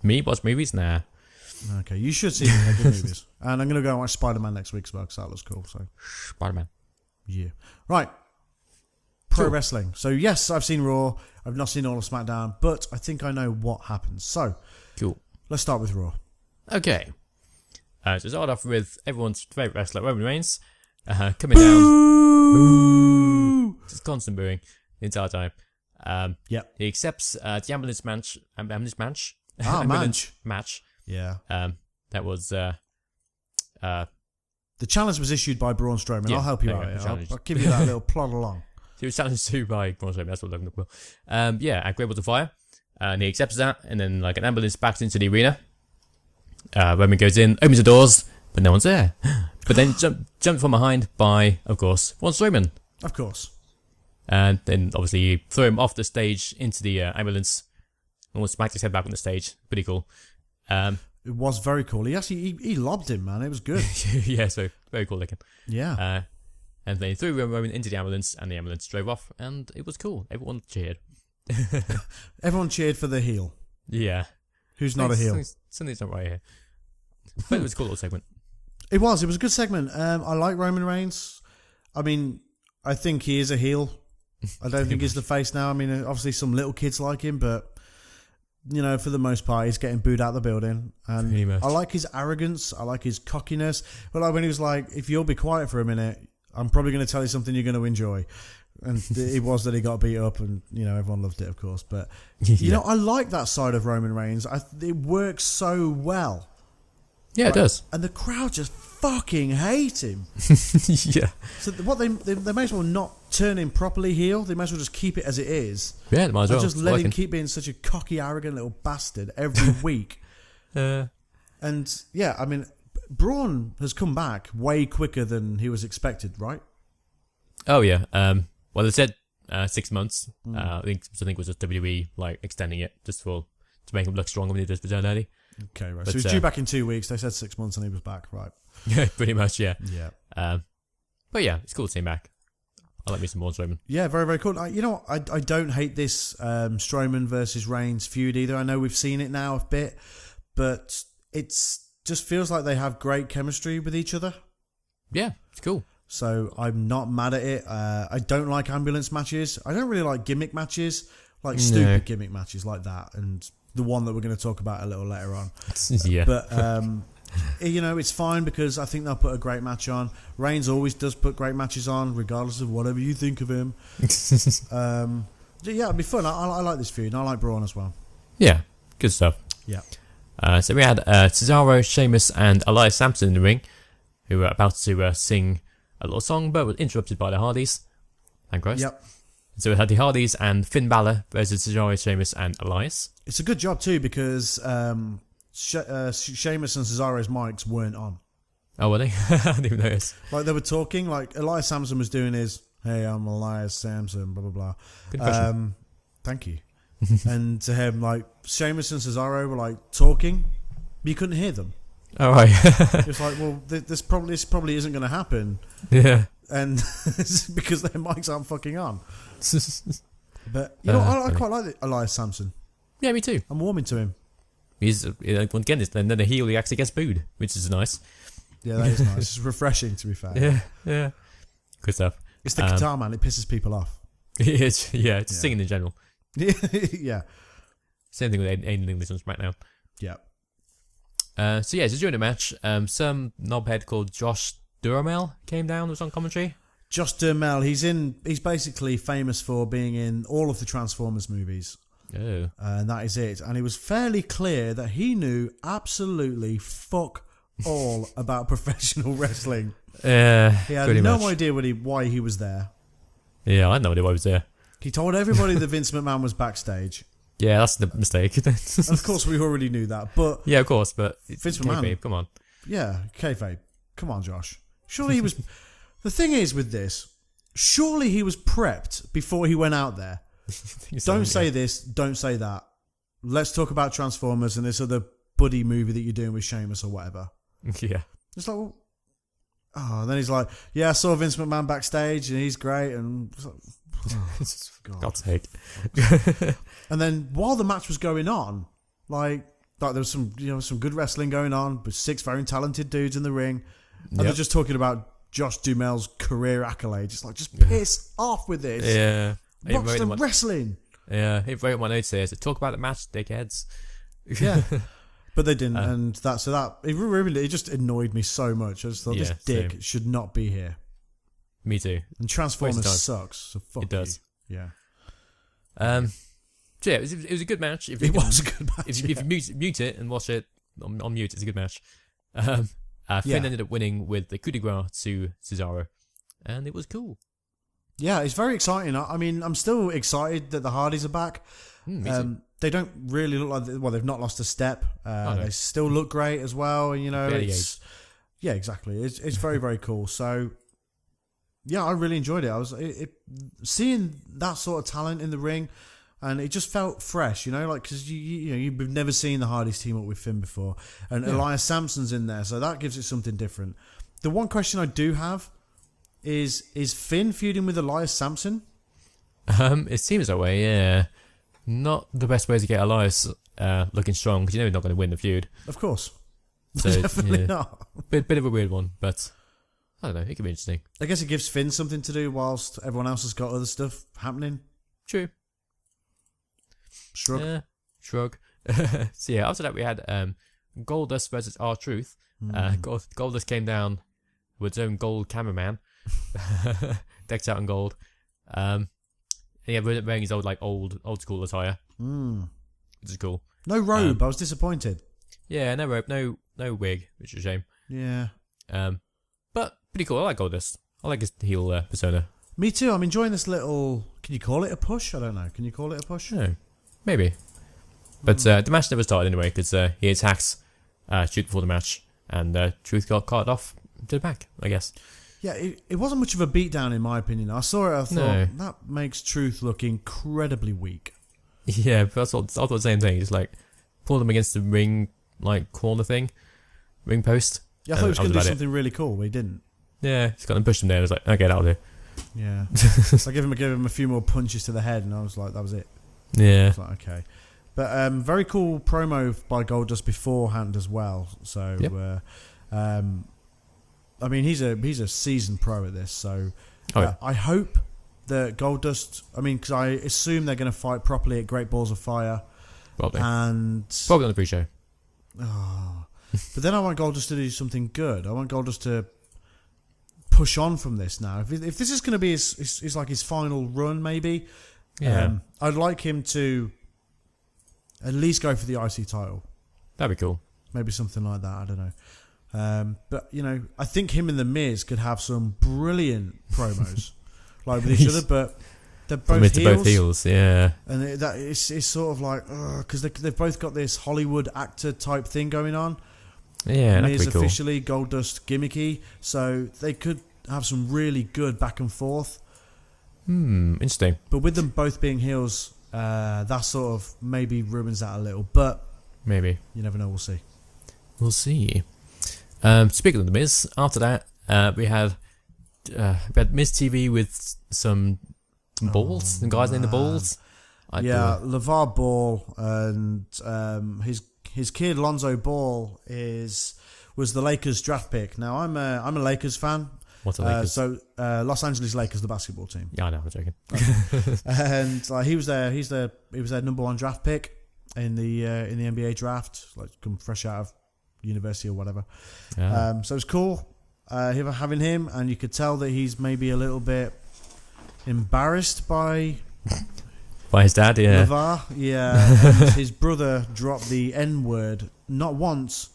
Me watch movies? Nah. Okay, you should see them. They're good movies. And I'm going to go and watch Spider-Man next week as well because that looks cool. So Spider-Man. Yeah. Right. Pro wrestling. So yes, I've seen Raw. I've not seen all of SmackDown, but I think I know what happens. So cool. Let's start with Raw. Okay. So start off with everyone's favourite wrestler, Roman Reigns, coming down. Just constant booing the entire time. Yep. He accepts the ambulance match. Match. Yeah. That was. The challenge was issued by Braun Strowman. Yeah, I'll help you out here. I'll give you that little plod along. He was challenged to by Braun Strowman. That's what I'm looking for. And Grable to fire, and he accepts that, and then like an ambulance backs into the arena. Roman goes in, opens the doors, but no one's there. But then jumped from behind by, of course, Braun Strowman. Of course. And then obviously you throw him off the stage into the ambulance. Almost smacked his head back on the stage. Pretty cool. It was very cool. He actually he lobbed him, man. It was good. Yeah, so very cool looking. Yeah. And they threw Roman into the ambulance, and the ambulance drove off, and it was cool. Everyone cheered. Everyone cheered for the heel. Yeah. Who's not a heel? Something's not right here. But it was a cool little segment. It was a good segment. I like Roman Reigns. I mean, I think he is a heel. I don't think he's the face now. I mean, obviously some little kids like him, but for the most part, he's getting booed out of the building. And I like his arrogance. I like his cockiness. But like when he was like, if you'll be quiet for a minute, I'm probably going to tell you something you're going to enjoy. And it was that he got beat up, and everyone loved it, of course. But I like that side of Roman Reigns. It works so well. Yeah, it does. And the crowd just fucking hate him. Yeah. So what they may as well not turn him properly heel. They may as well just keep it as it is. Yeah, might as well. Just let him keep being such a cocky, arrogant little bastard every week. And yeah, I mean, Braun has come back way quicker than he was expected, right? Oh yeah. Well, they said 6 months. I think it was just WWE extending it just to make him look stronger when he does return early. Okay, right. So he was due back in 2 weeks. They said 6 months, and he was back, right? Yeah, pretty much. Yeah. Yeah. But yeah, it's cool to see him back. I like me some more Strowman. Yeah, very, very cool. You know what? I don't hate this Strowman versus Reigns feud either. I know we've seen it now a bit, but it's just feels like they have great chemistry with each other. Yeah, it's cool. So I'm not mad at it. I don't like ambulance matches. I don't really like gimmick matches, like stupid gimmick matches like that, and the one that we're going to talk about a little later on. Yeah. But, it's fine because I think they'll put a great match on. Reigns always does put great matches on, regardless of whatever you think of him. Yeah, it'll be fun. I like this feud, and I like Braun as well. Yeah, good stuff. Yeah. So we had Cesaro, Sheamus, and Elias Sampson in the ring, who were about to sing a little song, but were interrupted by the Hardys. Thank Christ. Yep. So we had the Hardys and Finn Balor versus Cesaro, Sheamus, and Elias. It's a good job too because Sheamus and Cesaro's mics weren't on. Oh, were they? I didn't even notice. Like they were talking, like Elias Sampson was doing his, "Hey, I'm Elias Sampson," blah blah blah. Good impression. Thank you. And to him, like Sheamus and Cesaro were like talking, but you couldn't hear them. Oh right. It's like, well, this probably isn't going to happen. Yeah. And it's because their mics aren't fucking on. But I quite like Elias Sampson. Yeah, me too. I'm warming to him. He's again, then the heel he actually gets booed, which is nice. Yeah, that is nice. It's refreshing, to be fair. Yeah. Good stuff. It's the guitar, man. It pisses people off. It's singing in general. Yeah. Same thing with Aiden English on SmackDown. Yeah. So during the match, some knobhead called Josh Duhamel came down, was on commentary. Josh Duhamel, he's basically famous for being in all of the Transformers movies. Oh. And that is it. And it was fairly clear that he knew absolutely fuck all about professional wrestling. He had no idea why he was there. Yeah, I had no idea why he was there. He told everybody that Vince McMahon was backstage. Yeah, that's the mistake. And of course, we already knew that. But yeah, of course, but Vince McMahon, come on. Yeah, kayfabe. Come on, Josh. Surely he was... The thing is with this, surely he was prepped before he went out there. Don't say this, don't say that. Let's talk about Transformers and this other buddy movie that you're doing with Sheamus or whatever. Yeah. It's like, well, and then he's like, yeah, I saw Vince McMahon backstage and he's great. And God's sake. And then while the match was going on, like there was some good wrestling going on, but 6 very talented dudes in the ring, and they're just talking about Josh Duhamel's career accolades. It's like, just piss off with this. Yeah. Watch the wrestling. Yeah, he wrote my notes here. So talk about the match, dickheads. Yeah. But they didn't, and it just annoyed me so much. I just thought this dick should not be here. Me too. And Transformers sucks, so fuck it does. You. Yeah. So yeah, it was a good match. It was a good match. If you mute it and watch it on mute, it's a good match. Finn ended up winning with the coup de grace to Cesaro, and it was cool. Yeah, it's very exciting. I mean, I'm still excited that the Hardys are back. Me too. They don't really look like... Well, they've not lost a step. No. They still look great as well. And, Yeah, exactly. It's very, very cool. So, yeah, I really enjoyed it. I was seeing that sort of talent in the ring, and it just felt fresh, like because you've never seen the Hardys team up with Finn before, and Elias Sampson's in there, so that gives it something different. The one question I do have is Finn feuding with Elias Sampson? It seems that way. Yeah, not the best way to get Elias looking strong because you know he's not going to win the feud. Of course, So definitely not. Bit of a weird one, but I don't know. It could be interesting. I guess it gives Finn something to do whilst everyone else has got other stuff happening. True. Shrug. Shrug. So yeah, after that we had Goldust versus R-Truth. Goldust came down with his own gold cameraman, decked out in gold. Yeah, wearing his old school attire, which is cool. No robe. I was disappointed. Yeah, no robe, no wig, which is a shame. Yeah. But pretty cool. I like Goldust. I like his heel persona. Me too. I'm enjoying this little. Can you call it a push? I don't know. Can you call it a push? No, maybe. But the match never started anyway because he attacks Truth before the match, and Truth got carted off to the back, I guess. Yeah, it wasn't much of a beatdown in my opinion. I saw it. I thought that makes Truth look incredibly weak. I thought the same thing. Just like pulled him against the ring, corner thing, ring post. Yeah, I thought he was going to do something really cool, but he didn't. Yeah, he's got him pushed him there. I was like, okay, that'll do. Yeah, so I gave him a few more punches to the head, and I was like, that was it. Yeah, I was like, okay. But very cool promo by Goldust beforehand as well. So, I mean, he's a seasoned pro at this. So, I hope that Goldust. I mean, because I assume they're going to fight properly at Great Balls of Fire. Probably. And probably on the pre-show. Oh, but then I want Goldust to do something good. I want Goldust to push on from this now. If this is going to be his final run, maybe. Yeah. I'd like him to at least go for the IC title. That'd be cool. Maybe something like that. I don't know. But I think him and the Miz could have some brilliant promos, with each other. But they're both heels. Both heels, yeah. And it's sort of like because they've both got this Hollywood actor type thing going on. Yeah, Miz that'd be cool. officially, Goldust gimmicky, so they could have some really good back and forth. Interesting. But with them both being heels, that sort of maybe ruins that a little. But maybe you never know. We'll see. We'll see. Speaking of the Miz, after that we had Miz TV with some balls. The guys named the balls. LeVar Ball and his kid Lonzo Ball was the Lakers draft pick. Now I'm a Lakers fan. What's a Lakers? Los Angeles Lakers, the basketball team. Yeah, I know. I'm joking. And he was their number one draft pick in the NBA draft, come fresh out of university or whatever. Yeah. So it's cool having him, and you could tell that he's maybe a little bit embarrassed by his dad. Yeah, LeVar. Yeah, and his brother dropped the N word not once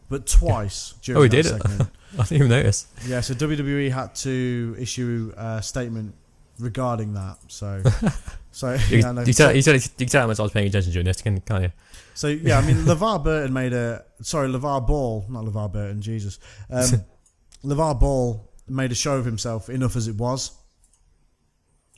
but twice during he that did segment. it. I didn't even notice. Yeah, so WWE had to issue a statement regarding that. So you can tell how much I was paying attention during this, can't you? So yeah, I mean, LeVar Ball, not LeVar Burton, Jesus. LeVar Ball made a show of himself, enough as it was.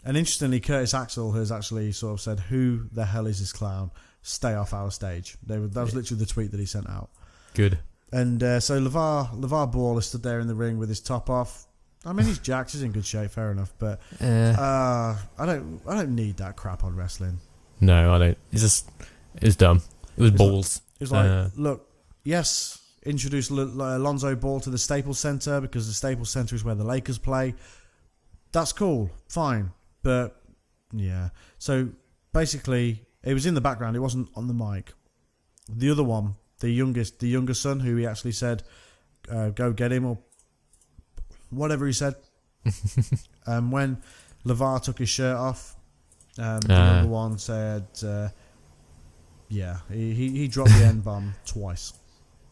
And interestingly, Curtis Axel has actually sort of said, "Who the hell is this clown? Stay off our stage." That was literally the tweet that he sent out. Good. And so LeVar Ball is stood there in the ring with his top off. I mean, he's jacked. He's in good shape. Fair enough. But I don't need that crap on wrestling. No, I don't. It's dumb. It was balls. It was like, look, yes, introduce Lonzo Ball to the Staples Center because the Staples Center is where the Lakers play. That's cool. Fine. But, yeah. So, basically, it was in the background. It wasn't on the mic. The other one, the younger son, who he actually said, go get him, or whatever he said. When LeVar took his shirt off, the younger one said, he dropped the N-bomb twice.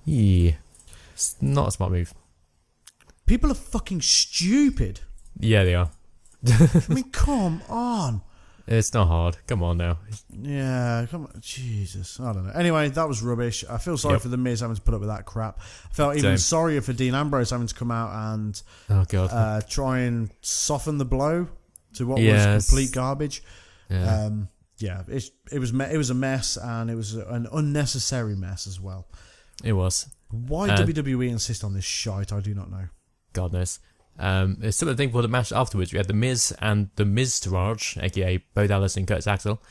Yeah. It's not a smart move. People are fucking stupid. Yeah, they are. I mean, come on. It's not hard. Come on now. Yeah, come on. Jesus. I don't know. Anyway, that was rubbish. I feel sorry for The Miz having to put up with that crap. I felt even sorrier for Dean Ambrose having to come out and try and soften the blow to what was complete garbage. Yeah. It was a mess, and it was an unnecessary mess as well. It was. Why WWE insist on this shite, I do not know. God knows. There's still a thing for the match afterwards. We had The Miz and The Miztourage, aka Bo Dallas and Curtis Axel,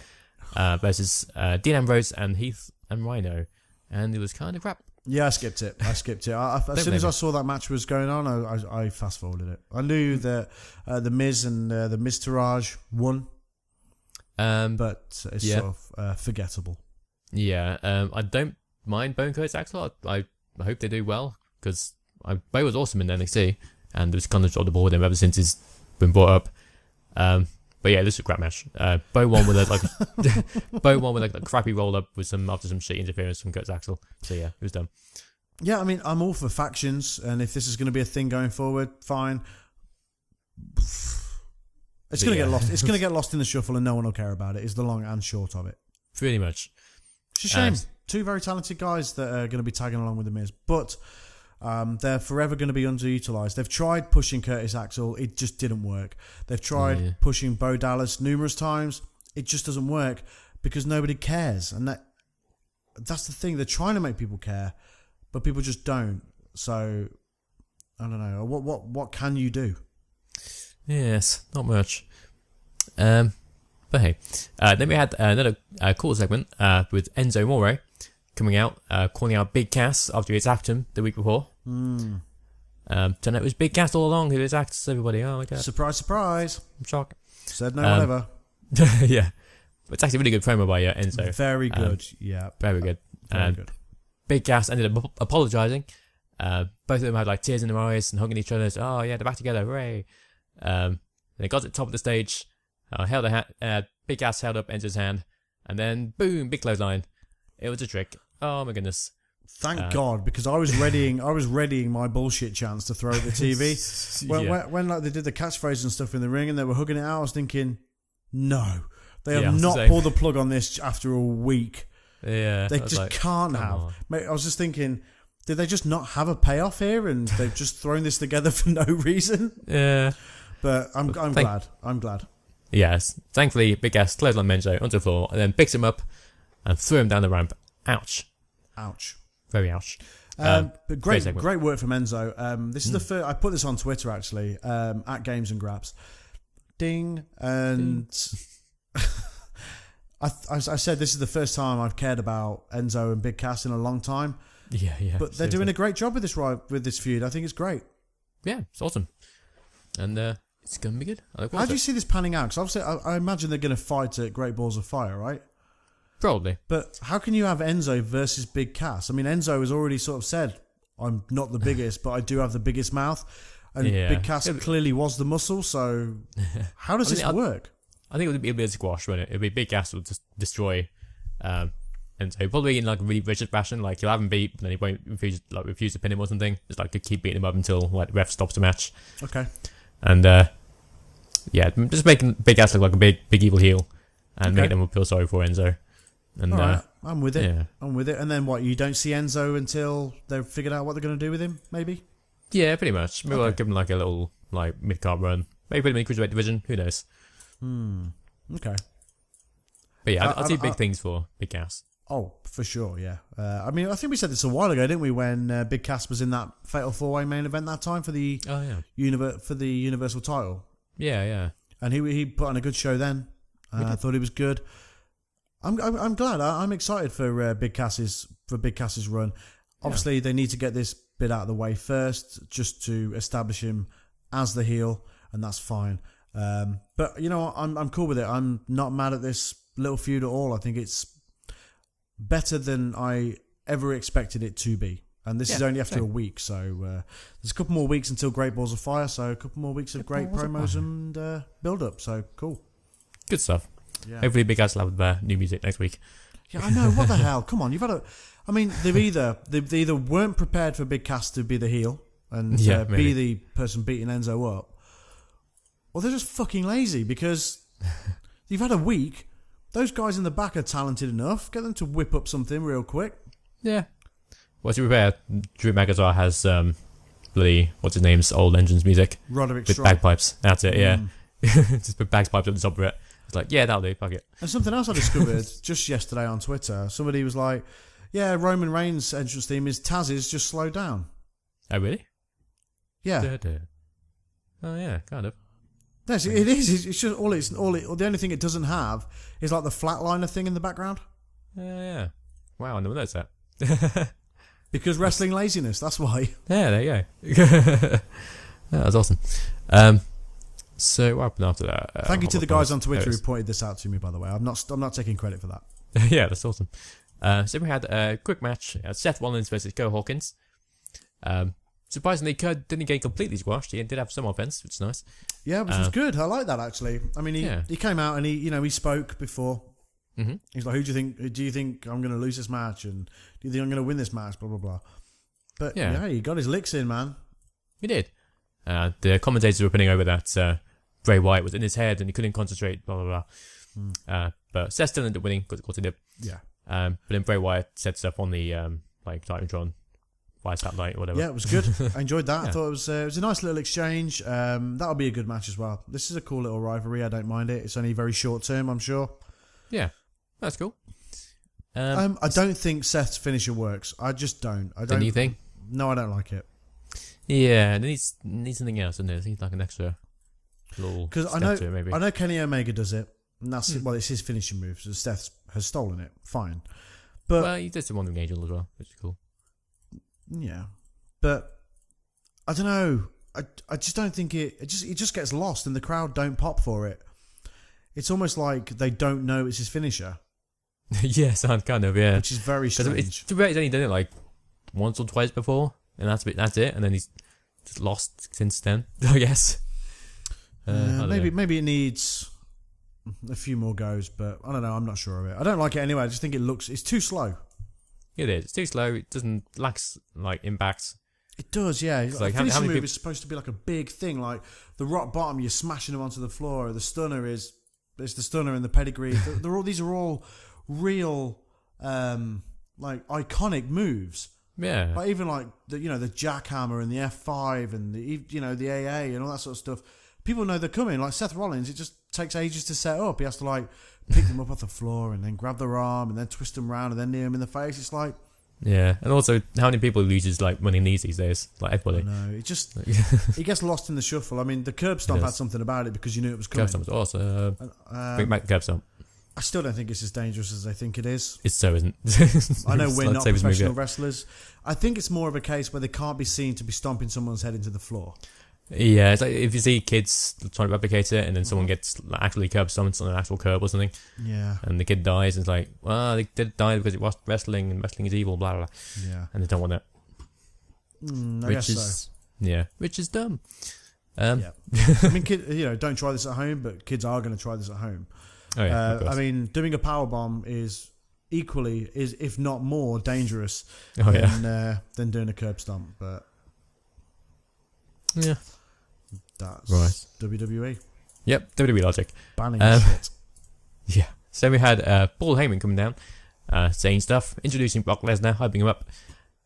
versus Dean Ambrose and Heath and Rhino, and it was kind of crap. Yeah, I skipped it. As soon as I saw that match was going on, I fast forwarded it. I knew that The Miz and The Miztourage won, but it's sort of forgettable. Yeah, I don't mind Bo and Curtis Axel. I hope they do well, because Bo was awesome in NXT. And it was kind of on the ball with him ever since he's been brought up. But yeah, this was a crap match. Bo won with a crappy roll up with after some shit interference from Curtis Axel. So yeah, it was dumb. Yeah, I mean, I'm all for factions, and if this is going to be a thing going forward, fine. It's going to get lost. It's going to get lost in the shuffle, and no one will care about it. Is the long and short of it. Pretty much. It's a shame. Two very talented guys that are going to be tagging along with The Miz, but. They're forever going to be underutilized. They've tried pushing Curtis Axel. It just didn't work. They've tried pushing Bo Dallas numerous times. It just doesn't work because nobody cares. And that's the thing. They're trying to make people care, but people just don't. So, I don't know. What can you do? Yes, not much. But hey. Then we had another cool segment with Enzo Amore coming out, calling out Big Cass after he attacked him the week before. Turned out it was Big Cass all along who attacked everybody. Oh my god. Surprise, surprise. I'm shocked. Said no whatever. Yeah. But it's actually a really good promo by Enzo. Very good. Yeah. Very good. Very good. Big Cass ended up apologising. Both of them had like tears in their eyes and hugging each other. So, oh yeah, they're back together. Hooray. They got to the top of the stage. Held a hand. Big Cass held up Enzo's hand. And then, boom, big clothesline. It was a trick. Oh my goodness. Thank God, because I was readying my bullshit chance to throw at the TV. When like they did the catchphrase and stuff in the ring and they were hugging it out, I was thinking, no, they have not pulled the plug on this after a week. Yeah, they just can't have. Mate, I was just thinking, did they just not have a payoff here and they've just thrown this together for no reason? Yeah, but I'm glad. I'm glad. Yes, thankfully, Big Cass clothesline Menzo onto the floor and then picks him up and threw him down the ramp. Ouch. Very ouch. But great work from Enzo. This is the first. I put this on Twitter actually, at Games and Graps. Ding. And I said this is the first time I've cared about Enzo and Big Cass in a long time. Yeah. But they're doing a great job with this feud. I think it's great. Yeah, it's awesome. And it's going to be good. How do you see this panning out? Because obviously I imagine they're going to fight at Great Balls of Fire, right? Probably. But how can you have Enzo versus Big Cass? I mean, Enzo has already sort of said, I'm not the biggest, but I do have the biggest mouth. And Big Cass clearly was the muscle, so how does this work? I think it would be a squash, wouldn't it? It would be Big Cass will just destroy Enzo. Probably in like a really rigid fashion. Like, he'll have him beat, but then he won't refuse to pin him or something. Just like keep beating him up until like the ref stops the match. Okay. And just making Big Cass look like a big evil heel and make them feel sorry for Enzo. And, all right, I'm with it. Yeah. I'm with it. And then what? You don't see Enzo until they've figured out what they're going to do with him, maybe? Yeah, pretty much. Maybe I'll give him like a little like mid-card run. Maybe put him in Cruiserweight division. Who knows? Okay. But yeah, I'd see big things for Big Cass. Oh, for sure, yeah. I mean, I think we said this a while ago, didn't we? When Big Cass was in that Fatal 4-Way main event that time for the Universal title. Yeah. And he put on a good show then. I thought he was good. I'm glad. I'm excited for Big Cass's run. Obviously, they need to get this bit out of the way first, just to establish him as the heel, and that's fine. But you know, I'm cool with it. I'm not mad at this little feud at all. I think it's better than I ever expected it to be. And this is only after a week, so there's a couple more weeks until Great Balls of Fire. So a couple more weeks of great promos and build up. So cool, good stuff. Yeah. Hopefully, Big Cass will have new music next week. Yeah, I know. What the hell? Come on, you've had a. I mean, they either weren't prepared for Big Cass to be the heel and be the person beating Enzo up, or they're just fucking lazy because You've had a week. Those guys in the back are talented enough. Get them to whip up something real quick. Yeah. Well, to be fair, Drew McIntyre has bloody what's his name's old Engines music Roderick with Strong. bagpipes. That's it. Yeah. Just put bagpipes on the top of it. It's like, yeah, that'll do. Fuck it. And something else I discovered just yesterday on Twitter. Somebody was like, "Yeah, Roman Reigns' entrance theme is Taz's just slowed down." Oh really? Yeah. Oh yeah, kind of. Yes, it is. It's just the only thing it doesn't have is like the flatliner thing in the background. Yeah. Wow, I never noticed that. Because wrestling laziness. That's why. Yeah, there you go. That was awesome. So what happened after that? Thank you to the guys on Twitter who pointed this out to me. By the way, I'm not taking credit for that. Yeah, that's awesome. So we had a quick match: Seth Rollins versus Cole Hawkins. Surprisingly, Kurt didn't get completely squashed. He did have some offense, which is nice. Yeah, which was good. I like that actually. I mean, he came out and he spoke before. Mm-hmm. He's like, "Who do you think? Do you think I'm going to lose this match? And do you think I'm going to win this match? Blah blah blah." But yeah, he got his licks in, man. He did. The commentators were putting over that Bray Wyatt was in his head and he couldn't concentrate. Blah blah blah. But Seth still ended up winning. Of course he did. Yeah. But then Bray Wyatt said stuff on the like Titantron, via satellite, or whatever. Yeah, it was good. I enjoyed that. I thought it was a nice little exchange. That'll be a good match as well. This is a cool little rivalry. I don't mind it. It's only very short term, I'm sure. Yeah, that's cool. I don't think Seth's finisher works. I just don't. Don't you think? No, I don't like it. Yeah, it needs something else, doesn't it? It needs like an extra little. Because I know Kenny Omega does it, and that's it. Well, it's his finishing move. So Seth has stolen it. Fine, but he did some Wandering Angel as well, which is cool. Yeah, but I don't know. I just don't think it just gets lost, and the crowd don't pop for it. It's almost like they don't know it's his finisher. Yes, kind of, yeah. Which is very strange. He's only done it like once or twice before, and that's it. And then he's just lost since then, I guess. Maybe it needs a few more goes, but I don't know. I'm not sure of it. I don't like it anyway. I just think it's too slow. It is. It's too slow. It lacks like impact. It does, yeah. Like, the finishing move is supposed to be like a big thing, like the rock bottom. You're smashing them onto the floor. The stunner is the stunner and the pedigree. These are all real, like iconic moves. Yeah. Like even like the jackhammer and the F5 and the AA and all that sort of stuff. People know they're coming. Like Seth Rollins, it just takes ages to set up. He has to like pick them up off the floor and then grab their arm and then twist them around and then knee them in the face. It's like, yeah, and also how many people loses like running knees these days? Like everybody. No, it just it gets lost in the shuffle. I mean, the curb stomp had something about it because you knew it was coming. Curb stomp was awesome. Bring back the curb stomp. I still don't think it's as dangerous as they think it is. It so isn't. I know we're not professional wrestlers. I think it's more of a case where they can't be seen to be stomping someone's head into the floor. Yeah, it's like if you see kids trying to replicate it and then someone gets actually curb stomped on an actual curb or something. Yeah. And the kid dies and it's like, well, they did die because it was wrestling and wrestling is evil, blah, blah, blah. Yeah. And they don't want that. I guess so. Yeah, which is dumb. Yeah. I mean, don't try this at home, but kids are going to try this at home. Oh, yeah, I mean, doing a power bomb is equally, if not more, dangerous than doing a curb stomp. But yeah, that's right. WWE. Yep, WWE logic. Banning shit. Yeah. So we had Paul Heyman coming down, saying stuff, introducing Brock Lesnar, hyping him up.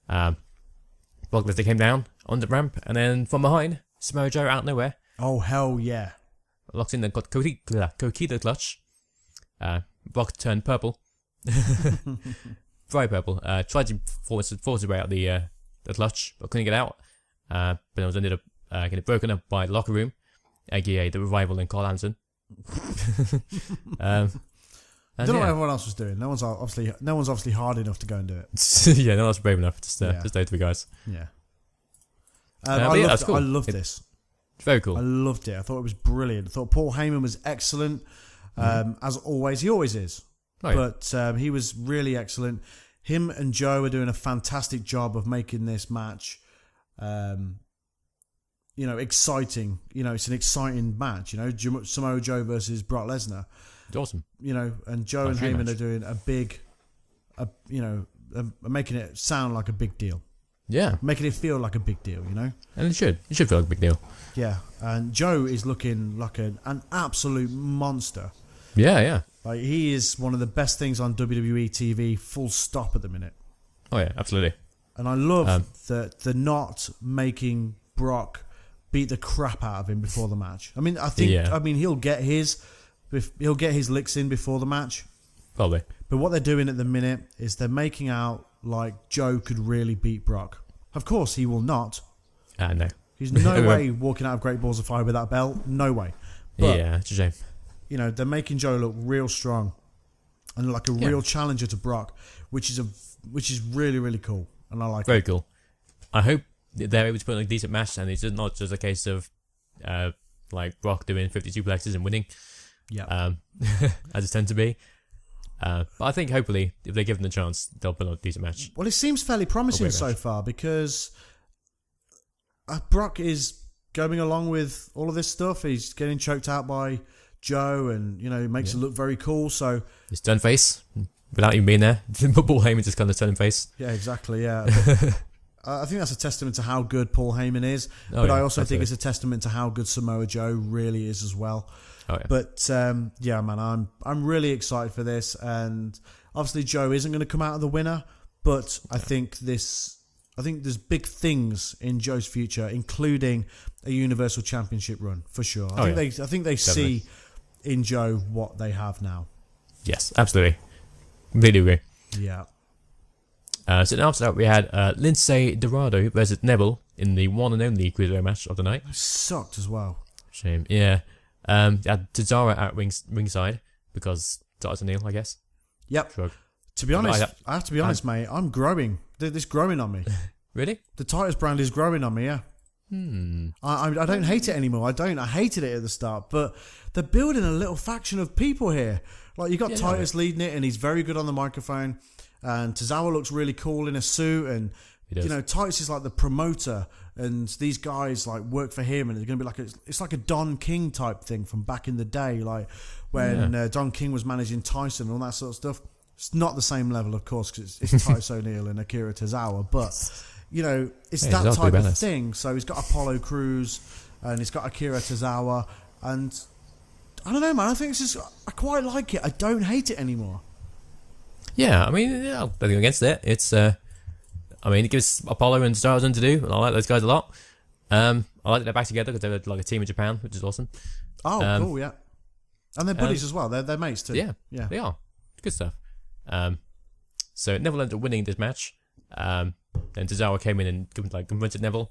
Brock Lesnar came down on the ramp, and then from behind, Samoa Joe out of nowhere. Oh hell yeah! Locks in the Kokida clutch. Brock turned purple. Bright purple. Tried to force his way out the clutch, but couldn't get out. But it was ended up getting broken up by the locker room, aka the Revival and Carl Anderson. I don't know what everyone else was doing. No one's obviously hard enough to go and do it. Yeah, no one's brave enough. Just those three guys. Yeah. Cool. I loved this. Very cool. I loved it. I thought it was brilliant. I thought Paul Heyman was excellent. As always, he always is. Oh, yeah. But he was really excellent. Him and Joe are doing a fantastic job of making this match, exciting. It's an exciting match. Samoa Joe versus Brock Lesnar. It's awesome. And Joe and Heyman are doing making it sound like a big deal. Yeah. Making it feel like a big deal, And it should. It should feel like a big deal. Yeah. And Joe is looking like an absolute monster. Yeah. Like, he is one of the best things on WWE TV, full stop at the minute. Oh yeah, absolutely. And I love that they're not making Brock beat the crap out of him before the match. I mean, he'll get his licks in before the match. Probably. But what they're doing at the minute is they're making out like Joe could really beat Brock. Of course, he will not. No. He's no way walking out of Great Balls of Fire with that belt. No way. But, yeah, it's a shame. You know, they're making Joe look real strong and like a real challenger to Brock, which is really, really cool. And I like Very it. cool. I hope they're able to put in a decent match, and it's not just a case of like Brock doing 50 suplexes and winning. Yeah. As it tends to be. But I think hopefully, if they give them the chance, they'll put on a decent match. Well, it seems fairly promising so far because Brock is going along with all of this stuff. He's getting choked out by Joe, and you know, it makes it look very cool. So his turn face without even being there. Paul Heyman just kind of turn face. Yeah, exactly. Yeah. I think that's a testament to how good Paul Heyman is, but I also think it's a testament to how good Samoa Joe really is as well. Oh, yeah. But yeah, man, I'm really excited for this, and obviously Joe isn't going to come out of the winner, but I think there's big things in Joe's future, including a Universal Championship run for sure. I think they see in Joe what they have now. Yes, absolutely, completely agree. Yeah. So now after that we had Lindsay Dorado versus Neville in the one and only cruiserweight match of the night. Sucked as well. Shame. Yeah. Had Cesaro at ringside because Titus O'Neil, I guess. Yep. Shrug. To be honest, I have to be honest, mate. I'm growing. This growing on me. Really? The Titus brand is growing on me. Yeah. I don't hate it anymore. I hated it at the start, but they're building a little faction of people here. Like you got Titus leading it, and he's very good on the microphone. And Tozawa looks really cool in a suit, and you know Titus is like the promoter, and these guys like work for him, and it's going to be like it's like a Don King type thing from back in the day, like when Don King was managing Tyson and all that sort of stuff. It's not the same level, of course, because it's Titus O'Neil and Akira Tozawa, but you know it's that type of thing. So he's got Apollo Crews, and he's got Akira Tozawa, and I don't know, man. I think I quite like it. I don't hate it anymore. Yeah, I mean, nothing against it. It's, I mean, it gives Apollo and Cesaro something to do, and I like those guys a lot. I like that they're back together because they're like a team in Japan, which is awesome. Oh, cool, yeah. And they're buddies as well. They're mates too. Yeah, they are. Good stuff. So Neville ended up winning this match. Then Cesaro came in and confronted Neville.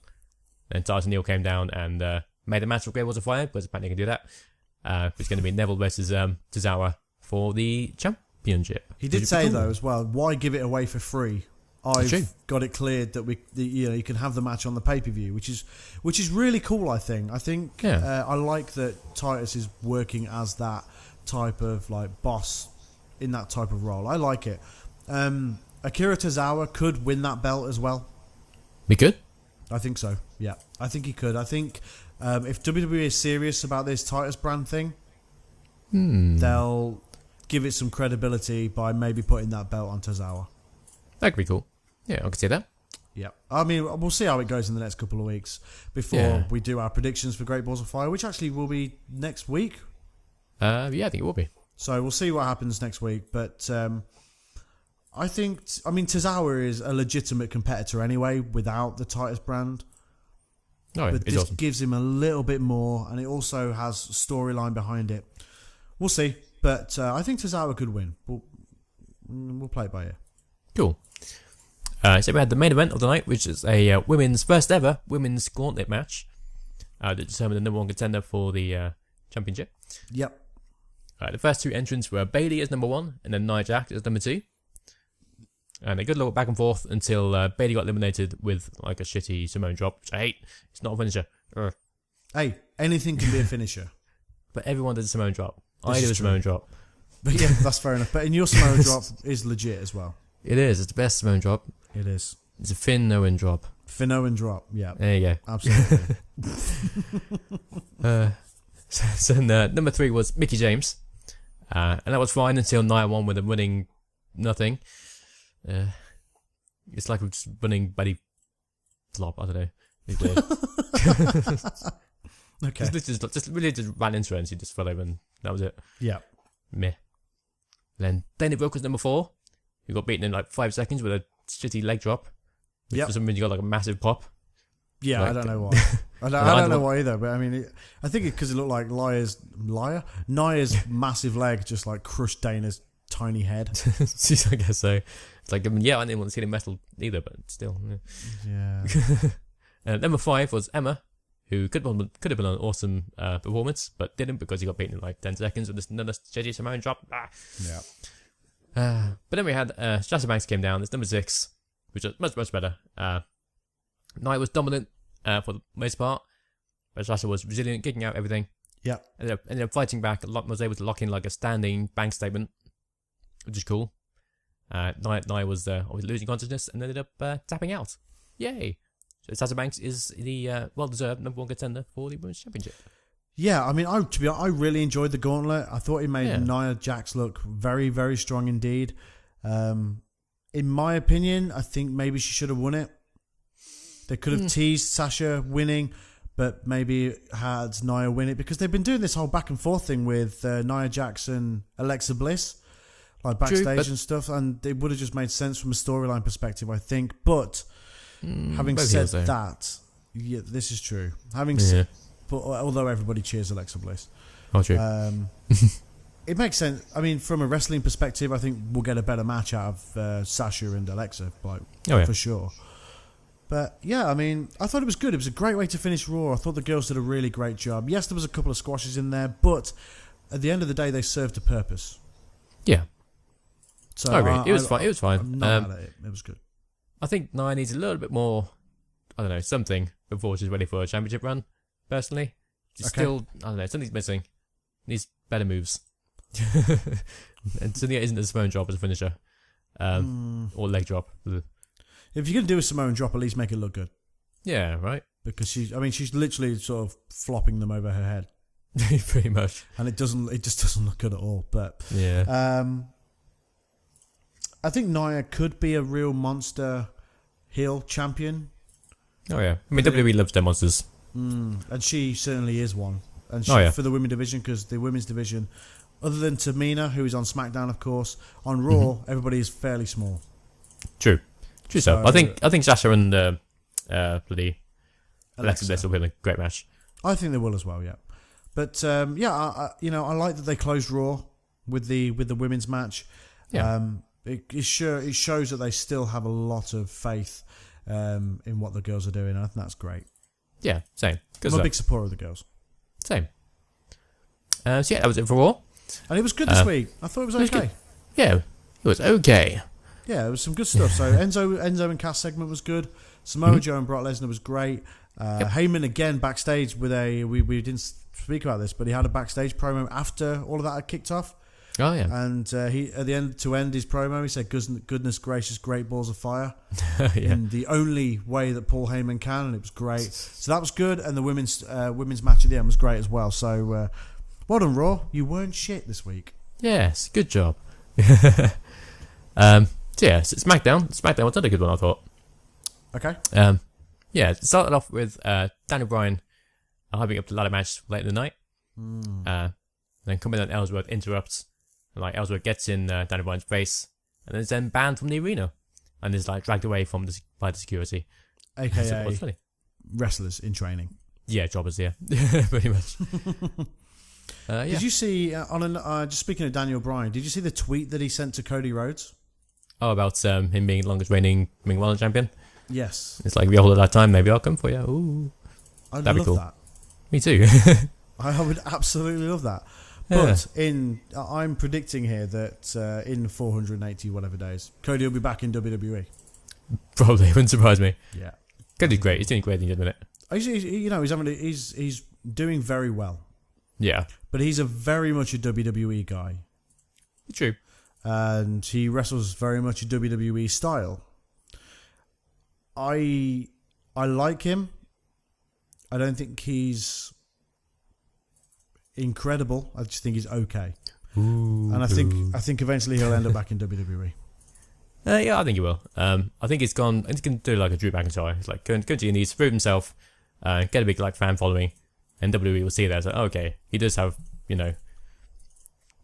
Then Titus O'Neil came down and made a match of Great Balls of Fire, because apparently he can do that. It's going to be Neville versus Cesaro for the championship. He did say though as well, why give it away for free? I've got it cleared that you can have the match on the pay-per-view, which is really cool. I think I like that Titus is working as that type of like boss in that type of role. I like it. Akira Tozawa could win that belt as well. He could? I think so. Yeah, I think he could. I think if WWE is serious about this Titus brand thing, they'll give it some credibility by maybe putting that belt on Tozawa. That could be cool. Yeah, I could see that. Yeah. I mean, we'll see how it goes in the next couple of weeks before we do our predictions for Great Balls of Fire, which actually will be next week. Yeah, I think it will be. So we'll see what happens next week. But I mean, Tozawa is a legitimate competitor anyway without the Titus brand. Oh, yeah, but this gives him a little bit more, and it also has storyline behind it. We'll see. But I think Tozawa could win. We'll play it by ear. Cool. So we had the main event of the night, which is a women's first ever women's gauntlet match that determined the number one contender for the championship. Yep. The first two entrants were Bayley as number one, and then Nia Jax as number two. And a good little back and forth until Bayley got eliminated with like a shitty Samoan drop, which I hate. It's not a finisher. Ugh. Hey, anything can be a finisher. But everyone does a Samoan drop. I do a Samoan drop. But yeah, that's fair enough. But in your Samoan drop is legit as well. It is. It's the best Samoan drop. It is. It's a Finn Owen drop. Finn Owen drop, yeah. There you go. Absolutely. So number three was Mickie James. And that was fine until Nia won with a winning nothing. It's like just running Buddy Flop, I don't know. It's weird. Okay. Just really just ran into her and she just fell over and that was it. Yeah. meh. Then Dana Brooke was number 4, who got beaten in like 5 seconds with a shitty leg drop. Which for some reason got like a massive pop. Yeah, like, I don't know why. I don't know why either, but I mean, I think it's because it looked like Nia's massive leg just like crushed Dana's tiny head. I guess so. It's like, I mean, yeah, I didn't want to see the metal either, but still. Yeah. Number 5 was Emma, who could have been an awesome performance, but didn't because he got beaten in like 10 seconds with this another shitty Samoan drop. Yeah. But then we had Sasha Banks came down. It's number 6, which was much better. Nia was dominant for the most part, but Sasha was resilient, kicking out everything. Yeah. Ended up fighting back. Was able to lock in like a standing bank statement, which is cool. Nia was obviously losing consciousness and ended up tapping out. Yay! So Sasha Banks is the well-deserved number 1 contender for the Women's Championship. Yeah, I mean, to be honest, I really enjoyed the gauntlet. I thought it made Nia Jax look very, very strong indeed. In my opinion, I think maybe she should have won it. They could have teased Sasha winning, but maybe had Nia win it, because they've been doing this whole back and forth thing with Nia Jax and Alexa Bliss, like backstage and stuff, and it would have just made sense from a storyline perspective, I think. But having said that, yeah, this is true. But although everybody cheers Alexa Bliss, true. It makes sense. I mean, from a wrestling perspective, I think we'll get a better match out of Sasha and Alexa, for sure. But yeah, I mean, I thought it was good. It was a great way to finish Raw. I thought the girls did a really great job. Yes, there was a couple of squashes in there, but at the end of the day, they served a purpose. Yeah. So I agree. It was fine. It was fine. I'm not mad at it. It was good. I think Nia needs a little bit more, I don't know, something before she's ready for a championship run, personally. She's still, I don't know, something's missing. Needs better moves. And something that isn't a Samoan drop as a finisher. Or leg drop. If you're going to do a Samoan drop, at least make it look good. Yeah, right. Because she's literally sort of flopping them over her head. Pretty much. And it just doesn't look good at all. But yeah. I think Nia could be a real monster heel champion. Oh yeah. I mean, WWE loves their monsters. And she certainly is one. And for the women's division, because the women's division, other than Tamina, who is on SmackDown, of course, on Raw, everybody is fairly small. True. True so. I think Sasha and bloody Alexa Bliss will be a great match. I think they will as well, yeah. But I like that they closed Raw with the women's match. Yeah. It shows that they still have a lot of faith in what the girls are doing. I think that's great. Yeah, same. I'm a big supporter of the girls. Same. So yeah, that was it for Raw. And it was good this week. I thought it was okay. Yeah, it was okay. Yeah, there was some good stuff. So Enzo and Cass segment was good. Samoa Joe and Brock Lesnar was great. Heyman again backstage with we didn't speak about this, but he had a backstage promo after all of that had kicked off. Oh yeah. And he at the end, to end his promo, he said, "Goodness gracious, great balls of fire!" Yeah. In the only way that Paul Heyman can, and it was great. So that was good, and the women's match at the end was great as well. So well done, Raw. You weren't shit this week. Yes, good job. So yeah, SmackDown was not a good one, I thought. Okay. Yeah, it started off with Daniel Bryan hyping up the ladder match late in the night. Then coming on, Ellsworth interrupts. And, Ellsworth gets in Daniel Bryan's face, and is then banned from the arena, and is dragged away by the security. AKA so it was funny. Wrestlers in training. Yeah, jobbers. Yeah, pretty much. Did you see just speaking of Daniel Bryan? Did you see the tweet that he sent to Cody Rhodes? Oh, about him being the longest reigning Ring of Honor champion. Yes. It's like, if you hold it that time, maybe I'll come for you. Ooh, That'd be cool. That. Me too. I would absolutely love that. But I'm predicting here that in 480 whatever days, Cody will be back in WWE. Probably, wouldn't surprise me. Yeah, Cody's great. He's doing great things at the minute. He's doing very well. Yeah, but he's very much a WWE guy. True, and he wrestles very much a WWE style. I like him. I don't think he's incredible. I just think he's okay. And I think eventually he'll end up back in WWE. Yeah, I think he will. I think he's going to do like a Drew McIntyre. He's going to the Indies, prove himself, get a big fan following, and WWE will see that. So, okay, he does have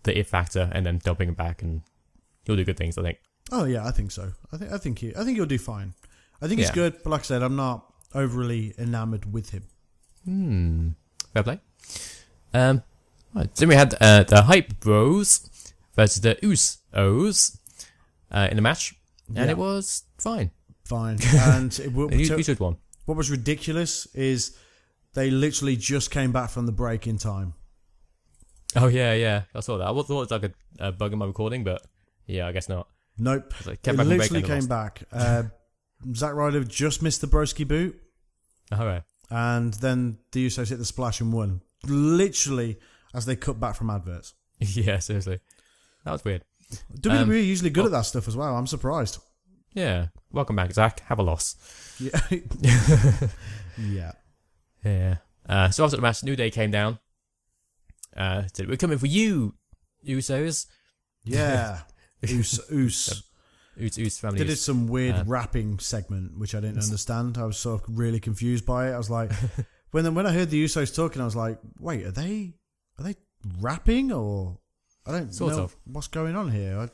the it factor, and then they'll bring him back, and he'll do good things, I think. Oh yeah, I think so. I think he'll do fine. I think he's good, but like I said, I'm not overly enamoured with him. Fair play. Right, then we had the Hype Bros versus the Usos in the match, and it was fine. Fine. And Usos won. What was ridiculous is they literally just came back from the break in time. Oh yeah, I saw that. I thought it was like a bug in my recording, but yeah, I guess not. Nope. Like, It literally came back. Zack Ryder just missed the broski boot. Alright. And then the Usos hit the splash and won. Literally as they cut back from adverts. Yeah, seriously. That was weird. WWE are usually good at that stuff as well. I'm surprised. Yeah. Welcome back, Zach. Have a loss. Yeah. Yeah. Yeah. So after the match, New Day came down. Said, we're coming for you, Usos. Yeah. Us family. They did some weird rapping segment, which I didn't understand. I was sort of really confused by it. I was like, when I heard the Usos talking, I was like, wait, are they rapping, or I don't know what's going on here.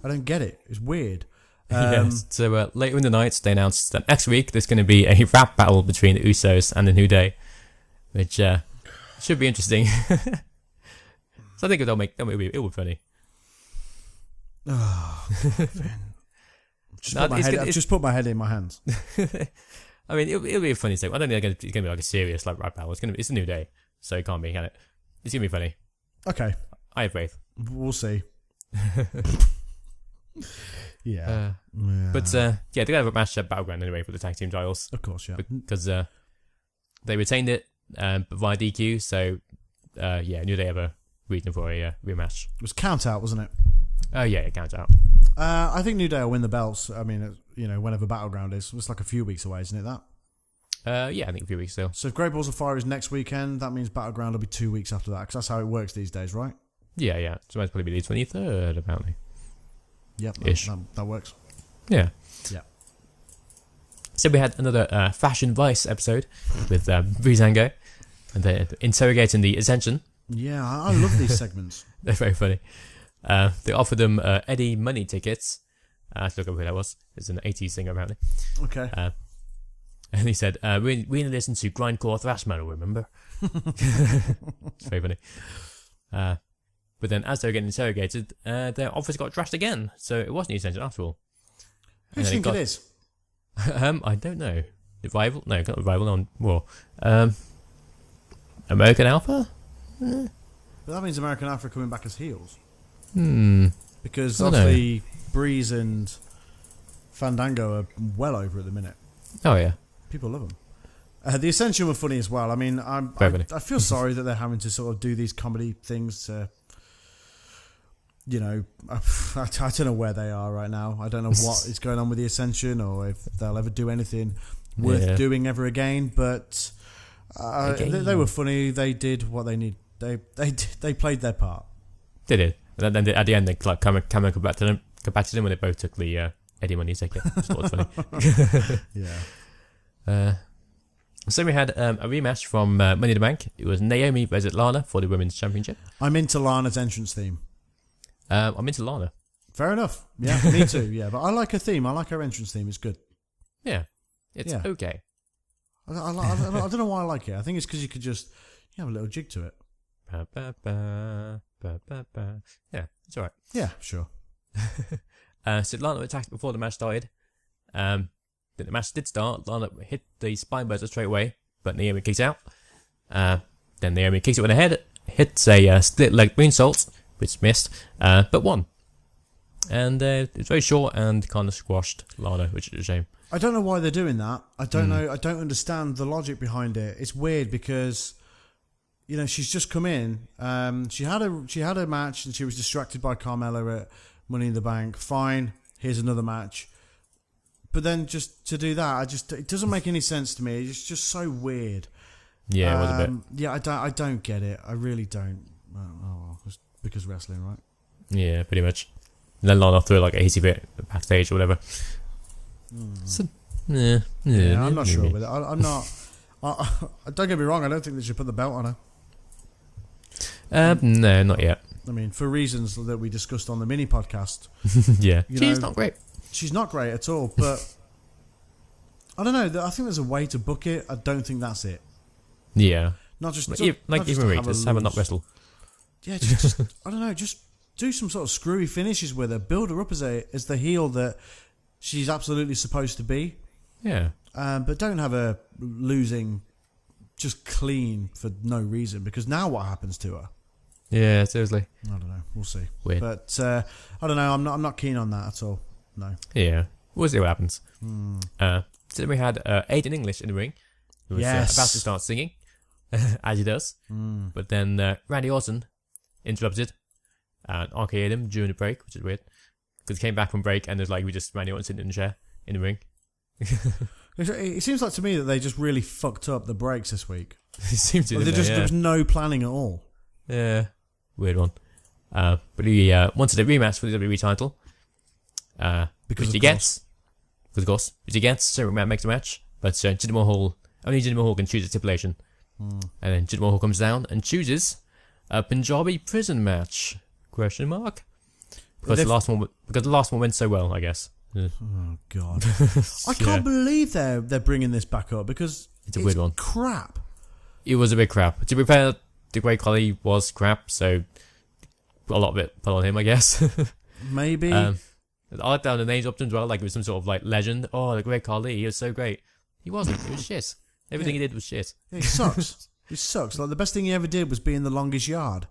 I don't get it. It's weird. Yes. So later in the night, they announced that next week there's going to be a rap battle between the Usos and the New Day, which should be interesting. So I think it'll be funny. Oh, just put my head in my hands. I mean, it'll be a funny thing. I don't think it's going to be like a serious like rap battle. It's a New Day, so it can't be, can it? It's going to be funny. Okay. I have faith. We'll see. Yeah. But they're going to have a match at Battleground anyway for the tag team titles. Of course, yeah. Because they retained it via DQ, so New Day have a reason for a rematch. It was count out, wasn't it? Oh, yeah, it counts out. I think New Day will win the belts. I mean, whenever Battleground is. It's like a few weeks away, isn't it, that? Yeah, I think a few weeks still. So if Great Balls of Fire is next weekend, that means Battleground will be 2 weeks after that, because that's how it works these days, right? Yeah. So it's probably be the 23rd, apparently. Yep, that works. Yeah. Yeah. So we had another Fashion Vice episode with Breezango, and they're interrogating the Ascension. Yeah, I love these segments. They're very funny. They offered them Eddie Money tickets. Let's look up who that was. It's an 80s singer, apparently. Okay. And he said, we listen to grindcore thrash metal, remember? It's very funny. But then as they were getting interrogated, their offers got trashed again. So it wasn't the Ascension after all. Who do you think it is? I don't know. Revival? No, not Revival, no more. American Alpha? But that means American Alpha are coming back as heels. Because I obviously Breeze and Fandango are well over at the minute. Oh, yeah. People love them. The Ascension were funny as well. I mean, I feel sorry that they're having to sort of do these comedy things to... I don't know where they are right now. I don't know what is going on with the Ascension, or if they'll ever do anything worth doing ever again. But they were funny. They did what they need. They played their part. They did. And then at the end, they like come back to them when they both took the Eddie Money ticket. Which was funny. Yeah. So we had a rematch from Money in the Bank. It was Naomi versus Lana for the Women's Championship. I'm into Lana's entrance theme. I'm into Lana. Fair enough. Yeah, me too. Yeah, but I like her theme. I like her entrance theme. It's good. Yeah, it's okay. I don't know why I like it. I think it's because you could just have a little jig to it. Ba, ba, ba, ba, ba, ba. Yeah, it's alright. Yeah, sure. So Lana attacked before the match started. Then the match did start. Lana hit the spinebuster straight away, but Naomi kicks out. Then Naomi kicks it with her head, hits a split leg moonsault, which missed, but won. And it's very short and kind of squashed Lana, which is a shame. I don't know why they're doing that. I don't know. I don't understand the logic behind it. It's weird because, she's just come in. She had a match and she was distracted by Carmella at Money in the Bank. Fine, here's another match. But then just to do that, it doesn't make any sense to me. It's just so weird. Yeah, it was a bit. Yeah, I don't get it. I really don't. Oh, it's because wrestling, right? Yeah, pretty much. And then Lana threw like a easy bit backstage or whatever. So, yeah, I'm not sure with it. I'm not. Don't get me wrong. I don't think they should put the belt on her. No, not yet. I mean, for reasons that we discussed on the mini podcast. Yeah, she's not great. She's not great at all, but I don't know. I think there's a way to book it. I don't think that's it. Yeah. Not just Even Marie, just have her not wrestle. Yeah, just I don't know. Just do some sort of screwy finishes with her. Build her up as the heel that she's absolutely supposed to be. Yeah. But don't have her losing just clean for no reason, because now what happens to her? Yeah, seriously. I don't know. We'll see. Weird. But I don't know. I'm not keen on that at all. No. Yeah. We'll see what happens. So then we had Aiden English in the ring, who was about to start singing, as he does. But then Randy Orton interrupted and RKA'd him during the break, which is weird. Because he came back from break and there's like, we just Randy Orton sitting in the chair in the ring. It seems like to me that they just really fucked up the breaks this week. It seemed to, there was no planning at all. Yeah. Weird one. But he wanted a rematch for the WWE title. Which he gets. Because of course. Which he gets, so McMahon makes a match. But Jinder Mahal, only Jinder Mahal can choose a stipulation. And then Jinder Mahal comes down and chooses a Punjabi prison match? Question mark? Because the last one went so well, I guess. Oh God! I can't believe they're bringing this back up, because it's a weird one. Crap. It was a bit crap. To be fair, the Great Khali was crap, so a lot of it put on him, I guess. Maybe. I like down the names up to him as well, like it was some sort of like legend. Oh, the Great Khali, he was so great. He wasn't. It was shit. Everything he did was shit. Yeah, he sucks. He sucks. Like the best thing he ever did was be in The Longest Yard,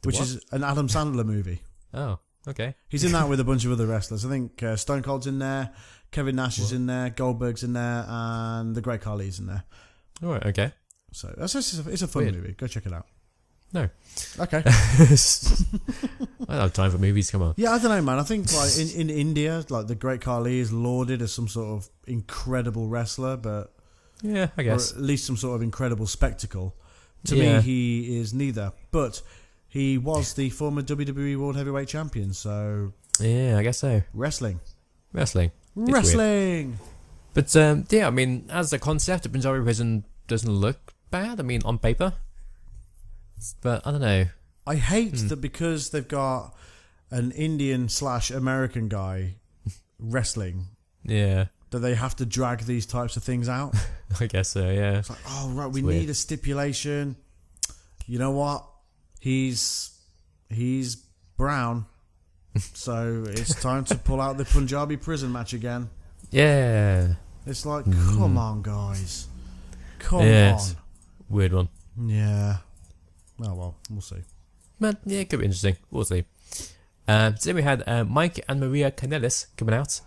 which is an Adam Sandler movie. Oh, okay. He's in that with a bunch of other wrestlers. I think Stone Cold's in there, Kevin Nash is in there, Goldberg's in there, and the Great Khali's in there. All right, okay. So it's a fun movie. Go check it out. No. Okay. I don't have time for movies, come on. Yeah, I don't know, man. I think like in India, like the Great Khali is lauded as some sort of incredible wrestler, but yeah, I guess. Or at least some sort of incredible spectacle. To me, he is neither. But he was the former WWE World Heavyweight Champion, so yeah, I guess so. Wrestling. It's weird. But yeah, I mean, as a concept, the Punjabi prison doesn't look bad. I mean, on paper. But I don't know. I hate that because they've got an Indian/American guy wrestling. Yeah. That they have to drag these types of things out. I guess so, yeah. It's like, oh, right, we need a stipulation. You know what? He's brown. So it's time to pull out the Punjabi prison match again. Yeah. It's like, come on, guys. Come on. Weird one. Yeah. Oh, well, we'll see. But yeah, it could be interesting. We'll see. Today we had Mike and Maria Kanellis coming out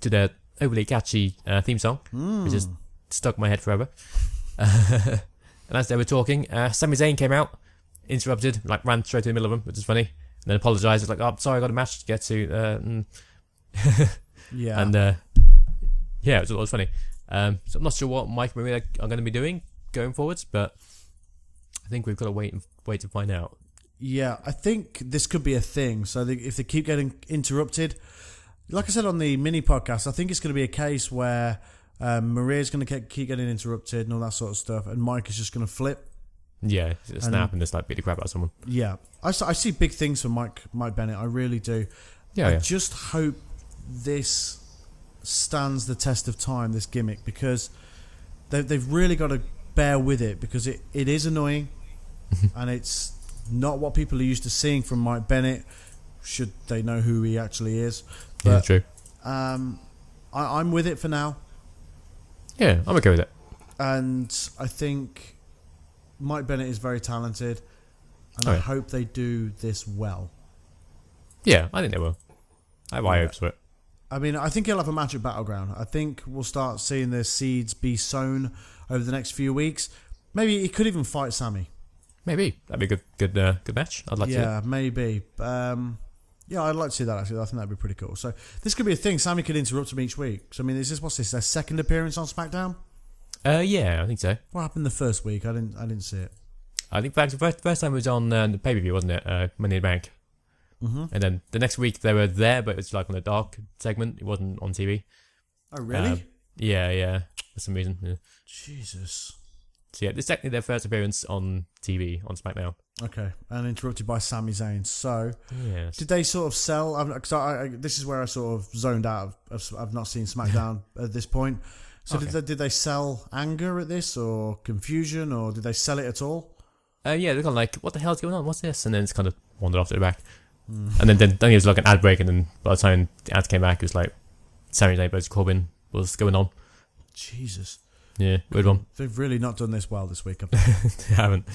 to the overly catchy theme song, which has stuck in my head forever. And as they were talking, Sami Zayn came out, interrupted, like ran straight to the middle of them, which is funny, and then apologised. It's like, oh, sorry, I got a match to get to. Yeah. And yeah, it was funny. So I'm not sure what Mike and Maria are going to be doing going forwards, but I think we've got to wait to find out. Yeah, I think this could be a thing. So if they keep getting interrupted, like I said on the mini podcast, I think it's going to be a case where Maria's going to keep getting interrupted and all that sort of stuff, and Mike is just going to flip. Yeah, snap and just like beat the crap out of someone. Yeah, I see big things for Mike Bennett. I really do. I just hope this stands the test of time, this gimmick, because they've really got to bear with it, because it is annoying and it's not what people are used to seeing from Mike Bennett, should they know who he actually is. But, yeah, true. I'm with it for now. Yeah, I'm okay with it. And I think Mike Bennett is very talented, and I hope they do this well. Yeah, I think they will. I have high hopes for it. I mean, I think he'll have a match at Battleground. I think we'll start seeing the seeds be sown over the next few weeks. Maybe he could even fight Sammy. Maybe. That'd be a good match. I'd like to see it. Yeah, maybe. Yeah, I'd like to see that, actually. I think that'd be pretty cool. So this could be a thing. Sammy could interrupt him each week. So, I mean, what's this, their second appearance on SmackDown? Yeah, I think so. What happened the first week? I didn't see it. I think the first time it was on the pay-per-view, wasn't it? Money in the Bank. Mm-hmm. And then the next week they were there, but it's like on a dark segment. It wasn't on TV. Oh, really? Yeah. For some reason. Yeah. Jesus. So yeah, this is technically their first appearance on TV, on SmackDown. Okay, and interrupted by Sami Zayn. So, Yes. did they sort of sell? Because this is where I sort of zoned out. I've not seen SmackDown at this point. So, Okay. did they sell anger at this, or confusion, or did they sell it at all? Yeah, they're kind of like, what the hell's going on? What's this? And then it's kind of wandered off to the back. And then it was like an ad break, and then by the time the ad came back, it was like Sami Zayn versus Corbin was going on. Jesus. Yeah, weird one. They've really not done this well this week, have they? They haven't.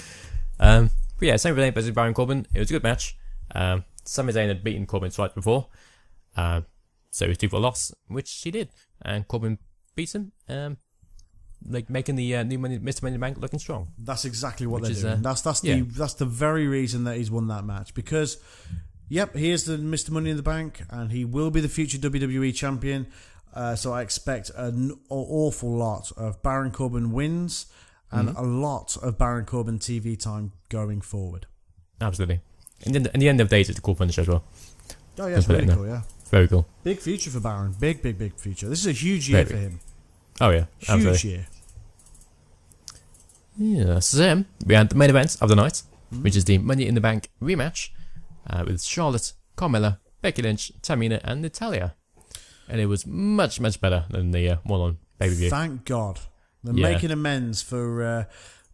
But yeah, Sami Zayn versus Baron Corbin. It was a good match. Sami Zayn had beaten Corbin twice before. So it was 2 for a loss, which he did. And Corbin beats him. Like making the new Mr. Money in the Bank looking strong. That's exactly what Which they're is, doing. That's the very reason that he's won that match. Because, yep, he is the Mr. Money in the Bank, and he will be the future WWE champion. So I expect an awful lot of Baron Corbin wins and a lot of Baron Corbin TV time going forward. Absolutely. And then at the end of the day, it's a cool finisher as well. Oh yeah, it's really cool. Yeah, very cool. Big future for Baron. Big future. This is a huge year for him. Oh yeah, huge absolutely. year. Yeah, so then we had the main event of the night, which is the Money in the Bank rematch with Charlotte, Carmella, Becky Lynch, Tamina, and Natalya. And it was much better than the one on pay-per-view. Thank God. They're making amends for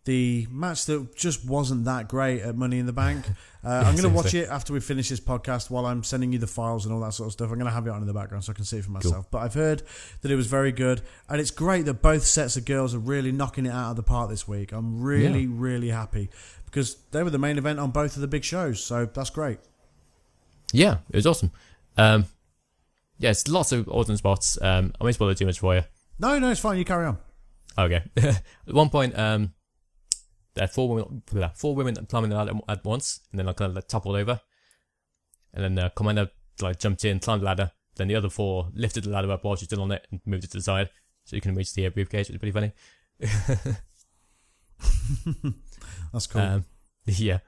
the match that just wasn't that great at Money in the Bank. I'm going to watch it after we finish this podcast while I'm sending you the files and all that sort of stuff. I'm going to have it on in the background so I can see it for myself. Cool. But I've heard that it was very good. And it's great that both sets of girls are really knocking it out of the park this week. I'm really happy because they were the main event on both of the big shows. So that's great. Yeah, it was awesome. Yes, lots of awesome spots. I won't spoil it too much for you. No, it's fine. You carry on. Okay. At one point, there are four women climbing the ladder at once, and then I kind of like toppled over. And then Commander like jumped in, climbed the ladder. Then the other 4 lifted the ladder up while she's still on it and moved it to the side, so you can reach the briefcase, which is pretty funny. That's cool. Yeah.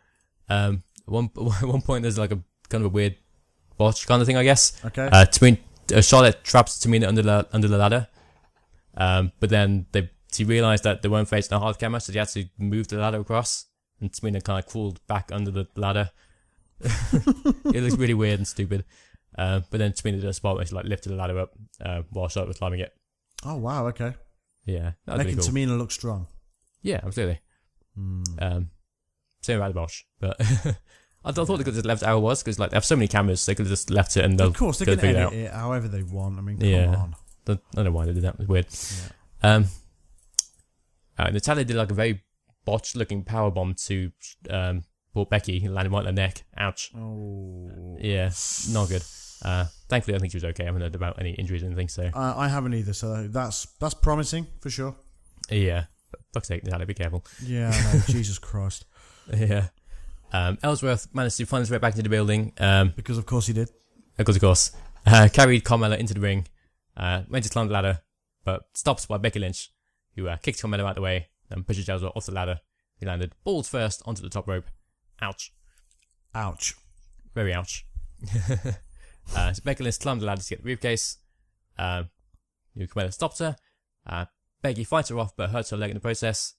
One point there's like a kind of a weird botch kind of thing, I guess. Okay. Charlotte traps Tamina under the ladder, but then she realised that they weren't facing a hard camera, so she had to move the ladder across, and Tamina kind of crawled back under the ladder. It looks really weird and stupid. But then Tamina did a spot where she like lifted the ladder up while Charlotte was climbing it. Oh wow, okay. Yeah, that was making really cool. Tamina look strong. Yeah, absolutely. Same about the Bosch, but I thought they could have just left it how it was, because like they have so many cameras, they could have just left it and they'll of course they can edit it however they want. I mean, come on. I don't know why they did that. It was weird. Yeah. Natalya did like a very botched looking powerbomb to poor Becky, landing right on her neck. Ouch. Oh. Yeah, not good. Thankfully, I think she was okay. I haven't heard about any injuries or anything, so. I haven't either, so that's promising for sure. Yeah. But fuck's sake, Natalya, be careful. Yeah, I know. Jesus Christ. Yeah. Ellsworth managed to find his way back into the building. Because of course he did. Because of course. Carried Carmella into the ring. Went to climb the ladder, but stops by Becky Lynch, who kicked Carmella out of the way and pushes Ellsworth off the ladder. He landed balls first onto the top rope. Ouch. Ouch. Very ouch. So Becky Lynch climbed the ladder to get the briefcase. Carmella stops her. Becky fights her off but hurts her leg in the process.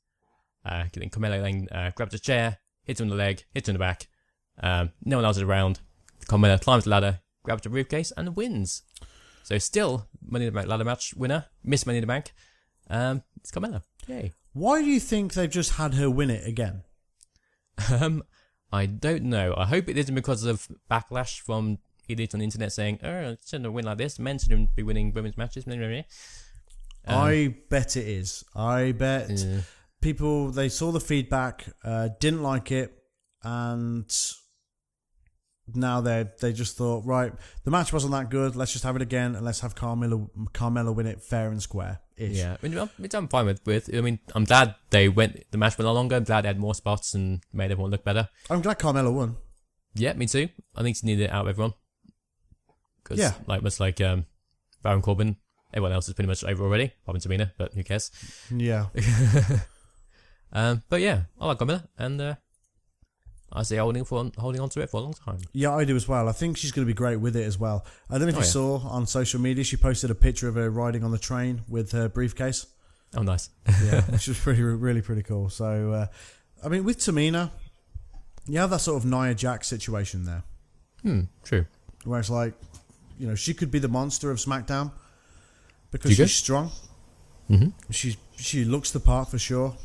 Then Carmella then grabs a chair, hits her in the leg, hits her in the back. No one else is around. Carmella climbs the ladder, grabs the briefcase, and wins. So still, Money in the Bank ladder match winner, Miss Money in the Bank. It's Carmella. Yay. Why do you think they've just had her win it again? I don't know. I hope it isn't because of backlash from idiots on the internet saying, oh, it shouldn't have win like this. Men shouldn't be winning women's matches. I bet it is. I bet people, they saw the feedback, didn't like it, and now they just thought, right, the match wasn't that good, let's just have it again, and let's have Carmella win it fair and square-ish. Yeah, which I'm fine with. I mean, I'm glad the match went on longer. I'm glad they had more spots and made everyone look better. I'm glad Carmella won. Yeah, me too. I think she needed it out of everyone. Because, much like Baron Corbin, everyone else is pretty much over already, apart from Tamina, but who cares? Yeah. But yeah, I like Carmella, and I see holding on to it for a long time. Yeah, I do as well. I think she's going to be great with it as well. I don't know if you saw on social media, she posted a picture of her riding on the train with her briefcase. Oh, nice. Yeah, which was really pretty cool. So, I mean, with Tamina, You have that sort of Nia Jax situation there. True. Where it's like, she could be the monster of SmackDown because she's strong. Mm-hmm. She looks the part for sure.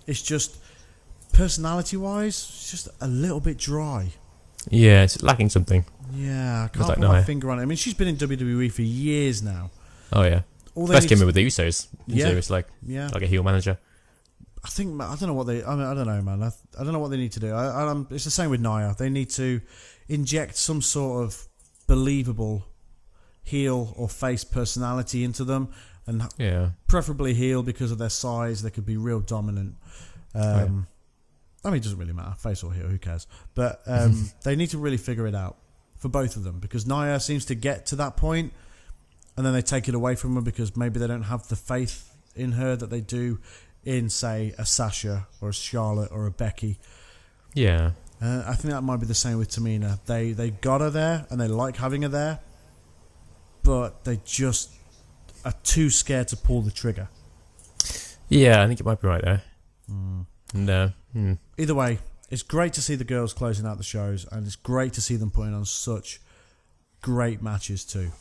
It's just, personality-wise, it's just a little bit dry. Yeah, it's lacking something. Yeah, I can't like put my Nia. finger on it. I mean, she's been in WWE for years now. Oh yeah. First came in with the Usos. It's like a heel manager. I think, I don't know what they. I don't know, man. I don't know what they need to do. It's the same with Nia. They need to inject some sort of believable heel or face personality into them, and preferably heel because of their size. They could be real dominant. I mean, it doesn't really matter, face or heel. Who cares? But they need to really figure it out for both of them, because Nia seems to get to that point, and then they take it away from her because maybe they don't have the faith in her that they do in, say, a Sasha or a Charlotte or a Becky. Yeah. I think that might be the same with Tamina. They got her there and they like having her there, but they just are too scared to pull the trigger. Yeah, I think it might be right there. And, Either way, it's great to see the girls closing out the shows, and it's great to see them putting on such great matches too.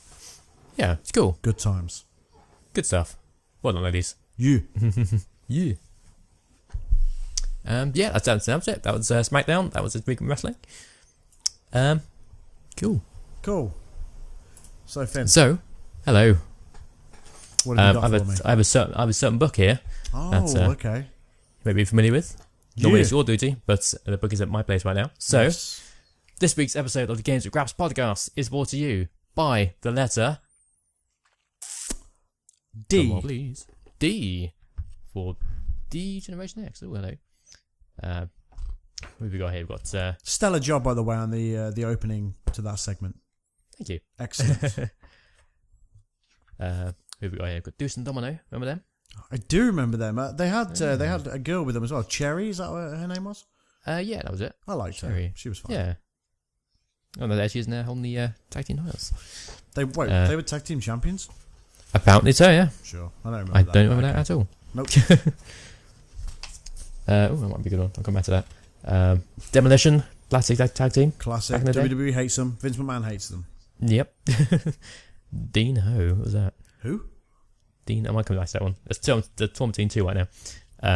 Yeah, it's cool. Good times. Good stuff. Well done, ladies. You. Yeah. That's it. That was SmackDown. That was this week in wrestling. Cool. So, Finn. So, hello. What have you got for me? I have a certain book here. Oh, okay. You may be familiar with. Normally it's your duty, but the book is at my place right now. So, This week's episode of the Games with Graps podcast is brought to you by the letter D. Come on, please. D. For D Generation X. Oh, hello. What have we got here? We've got... stellar job, by the way, on the opening to that segment. Thank you. Excellent. Who have we got here? We've got Deuce and Domino. Remember them? I do remember them. They had a girl with them as well. Cherry, is that what her name was? Yeah, that was it. I liked Cherry. her. She was fine. Yeah. Oh, no, there she is now on the tag team titles. They were tag team champions? Apparently so, yeah. Sure. I don't remember that at all. Nope. That might be a good one. I'll come back to that. Demolition, classic tag team. Classic. WWE hates them. Vince McMahon hates them. Yep. Dean Ho, what was that? Who? Dean, I might come back to that one. There's the Torm Team 2 right now.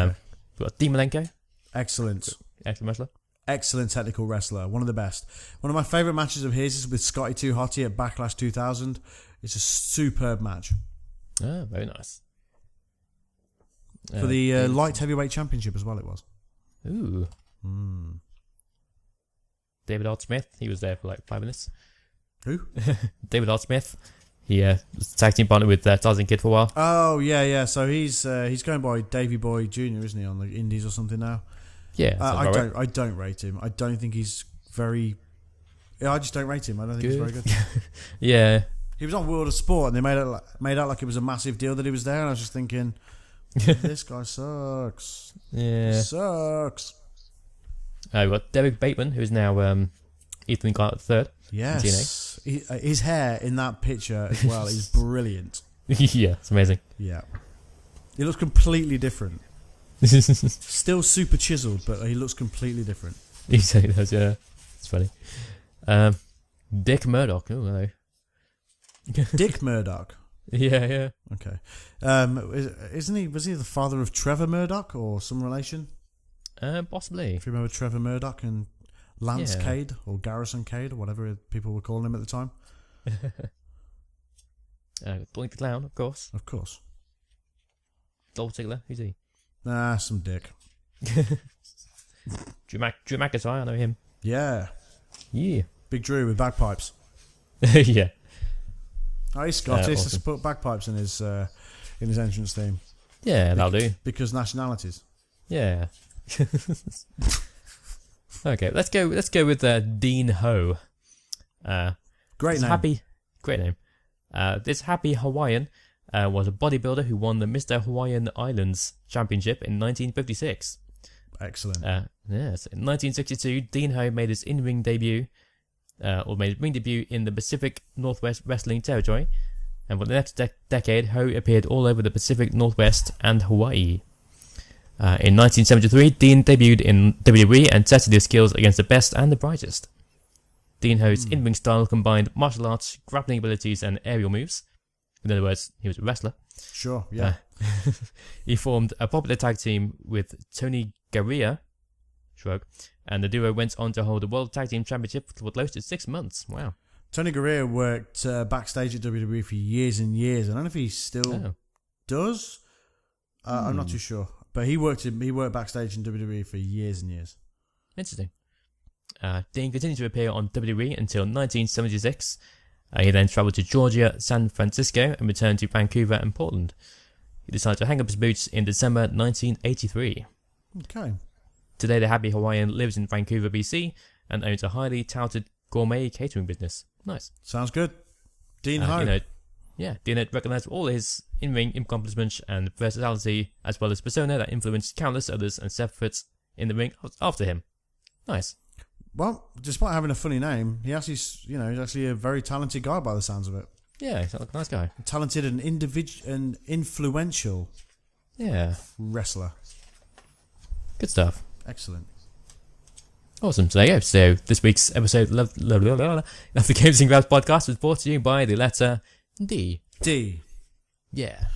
We've got Dean Malenko. Excellent. Excellent wrestler. Excellent technical wrestler. One of the best. One of my favourite matches of his is with Scotty 2 Hotty at Backlash 2000. It's a superb match. Oh, very nice. For the light heavyweight championship as well, it was. Ooh. David Art Smith, he was there for like 5 minutes. Who? David Art Smith. He was tag team partner with Tarzan Kid for a while. Oh, yeah. So he's going by Davey Boy Jr., isn't he, on the Indies or something now? Yeah. I don't rate him. I don't think he's very... I just don't rate him. I don't think he's very good. Yeah. He was on World of Sport and they made out like it was a massive deal that he was there, and I was just thinking, this guy sucks. Yeah. He sucks. We've got Derek Bateman, who's now Ethan Clark III. Yes. His hair in that picture as well is brilliant. Yeah, it's amazing. Yeah. He looks completely different. Still super chiseled, but he looks completely different. He does, yeah. It's funny. Dick Murdoch. Oh, hello. Dick Murdoch. Yeah. Okay. Was he the father of Trevor Murdoch or some relation? Possibly. If you remember Trevor Murdoch and Lance Cade or Garrison Cade or whatever people were calling him at the time. Doink the Clown, of course. Of course. Dolph Ziggler, who's he? Nah, some dick. Drew McIntyre, I know him. Yeah. Yeah. Big Drew with bagpipes. Yeah. Oh, he's Scottish. Let's put bagpipes in his entrance theme. Yeah, that'll do. Because nationalities. Yeah. Okay, let's go with Dean Ho. Great name. Great name. This happy Hawaiian was a bodybuilder who won the Mr. Hawaiian Islands Championship in 1956. Excellent. Yes. In 1962, Dean Ho made his in-ring debut, in the Pacific Northwest Wrestling Territory, and for the next decade, Ho appeared all over the Pacific Northwest and Hawaii. In 1973, Dean debuted in WWE and tested his skills against the best and the brightest. Dean Ho's in-ring style combined martial arts, grappling abilities, and aerial moves. In other words, he was a wrestler. Sure, yeah. He formed a popular tag team with Tony Garea, shrug, and the duo went on to hold the World Tag Team Championship for close to 6 months. Wow. Tony Garea worked backstage at WWE for years and years. I don't know if he still does. I'm not too sure. But he worked backstage in WWE for years and years. Interesting. Dean continued to appear on WWE until 1976. He then travelled to Georgia, San Francisco, and returned to Vancouver and Portland. He decided to hang up his boots in December 1983. Okay. Today, the happy Hawaiian lives in Vancouver, BC, and owns a highly touted gourmet catering business. Nice. Sounds good. Dean Ho. Dean had recognised all his in-ring accomplishments and versatility, as well as persona that influenced countless others and set foot in the ring after him. Nice. Well, despite having a funny name, he's actually a very talented guy by the sounds of it. Yeah, he's like a nice guy. Talented and influential. Yeah. Wrestler. Good stuff. Excellent. Awesome. So there you go. So this week's episode of the Games and Graps podcast was brought to you by the letter D. D. Yeah.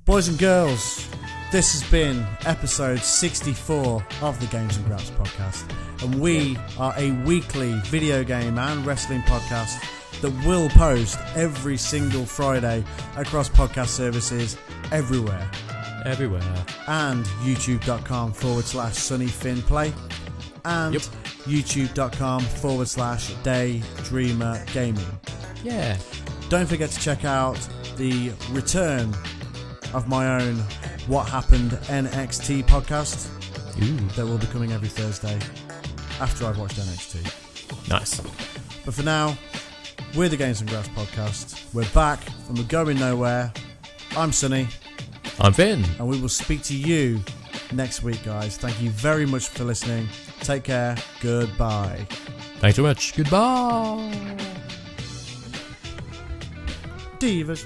Boys and girls, this has been episode 64 of the Games and Graps podcast. And we are a weekly video game and wrestling podcast that will post every single Friday across podcast services everywhere. And youtube.com/sunnyfinplay and youtube.com/daydreamer gaming. Yeah. Don't forget to check out the return of my own What Happened NXT podcast. That will be coming every Thursday after I've watched NXT. Nice. But for now, we're the Games and Graphs podcast. We're back and we're going nowhere. I'm Sunny. I'm Finn. And we will speak to you next week, guys. Thank you very much for listening. Take care. Goodbye. Thanks so much. Goodbye. Divas.